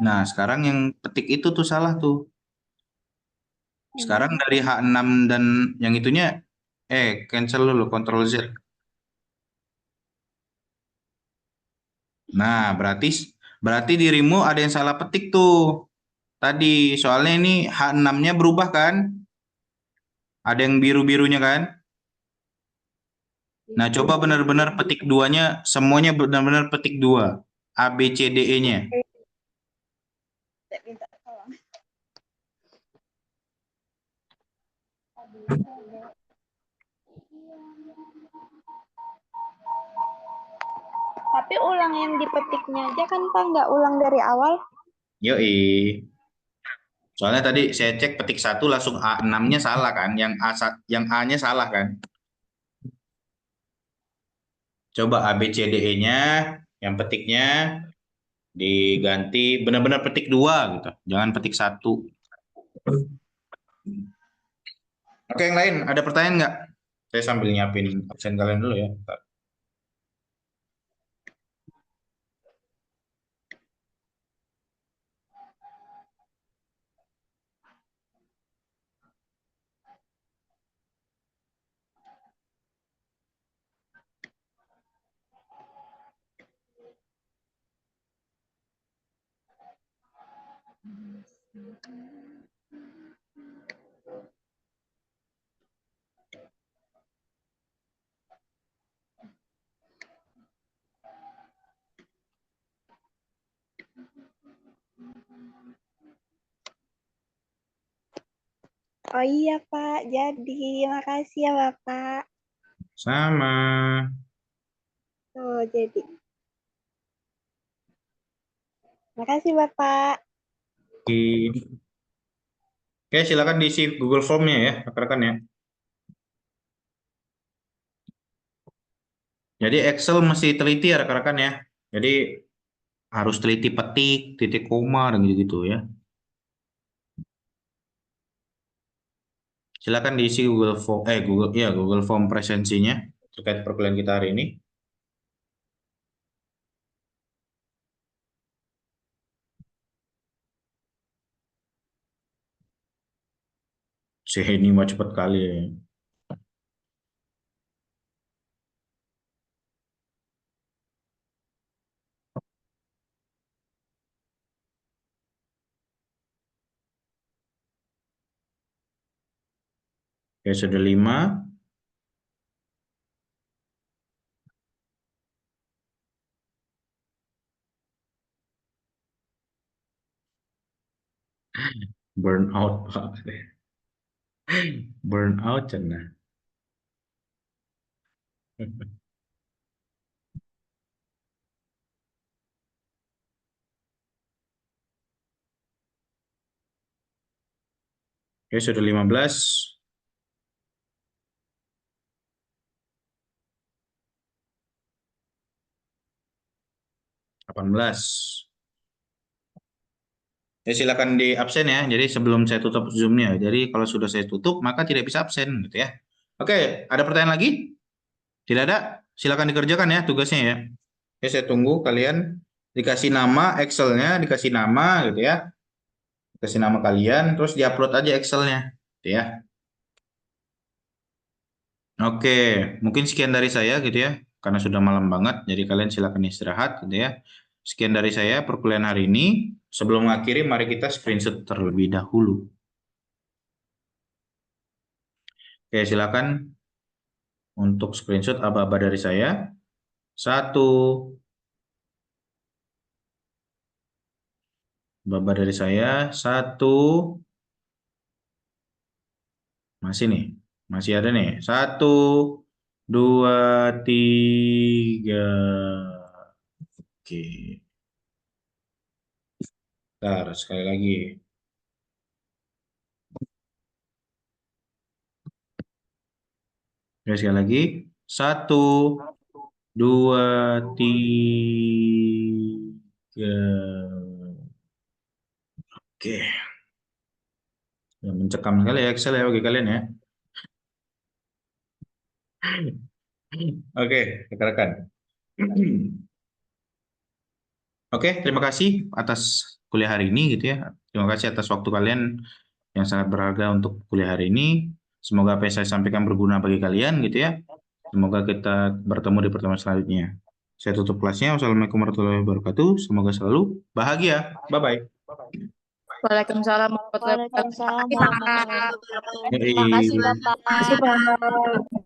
Nah, sekarang yang petik itu tuh salah tuh. Sekarang dari H6 dan yang itunya, cancel dulu, Ctrl Z. Nah, berarti dirimu ada yang salah petik tuh. Tadi, soalnya ini H6-nya berubah kan? Ada yang biru-birunya kan? Nah, coba benar-benar petik duanya, semuanya benar-benar petik 2. A, B, C, D, E-nya. Saya minta tolong. Tapi ulang yang dipetiknya aja kan, Pak, nggak ulang dari awal. Yoi. Soalnya tadi saya cek petik 1 langsung A6-nya salah kan? Yang A-nya salah kan? Coba A, B, C, D, E-nya, yang petiknya diganti benar-benar petik 2 gitu. Jangan petik 1. Oke, yang lain ada pertanyaan nggak? Saya sambil nyiapin absen kalian dulu ya. Bentar. Oh iya, Pak. Jadi, makasih ya, Bapak. Sama. Tuh, jadi. Makasih, Bapak. Oke, silakan diisi Google Form-nya ya, rekan-rekan ya. Jadi Excel mesti teliti ya rekan-rekan ya. Jadi harus teliti petik, titik koma dan gitu-gitu ya. Silakan diisi Google Form presensinya terkait perkuliahan kita hari ini. Ini mah cepat kali ya. Oke, sudah 5. Burnout, Pak. Burnout cenah. Oke, sudah 15. Belas. Ya, silakan di absen ya. Jadi sebelum saya tutup Zoom-nya. Jadi kalau sudah saya tutup, maka tidak bisa absen gitu ya. Oke, ada pertanyaan lagi? Tidak ada? Silakan dikerjakan ya tugasnya ya. Oke, saya tunggu kalian dikasih nama Excel-nya, dikasih nama gitu ya. Kasih nama kalian, terus diupload aja Excel-nya gitu ya. Oke, mungkin sekian dari saya gitu ya. Karena sudah malam banget, jadi kalian silakan istirahat gitu ya. Sekian dari saya perkuliahan hari ini. Sebelum mengakhiri, mari kita screenshot terlebih dahulu. Oke, silakan untuk screenshot aba-aba dari saya. 1. Aba-aba dari saya. 1. Masih nih. Masih ada nih. 1, 2, 3. Oke. Bentar, sekali lagi. Oke, sekali lagi. 1, 2, 3. Oke. Ya, mencekam sekali ya Excel ya bagi kalian ya. Oke, rekan-rekan. Oke, terima kasih atas kuliah hari ini gitu ya. Terima kasih atas waktu kalian yang sangat berharga untuk kuliah hari ini. Semoga apa yang saya sampaikan berguna bagi kalian gitu ya. Semoga kita bertemu di pertemuan selanjutnya. Saya tutup kelasnya. Wassalamualaikum warahmatullahi wabarakatuh. Semoga selalu bahagia. Bye-bye. Waalaikumsalam warahmatullahi wabarakatuh. Waalaikumsalam warahmatullahi wabarakatuh. Yoi. Terima kasih, Bapak. Terima kasih, Pak.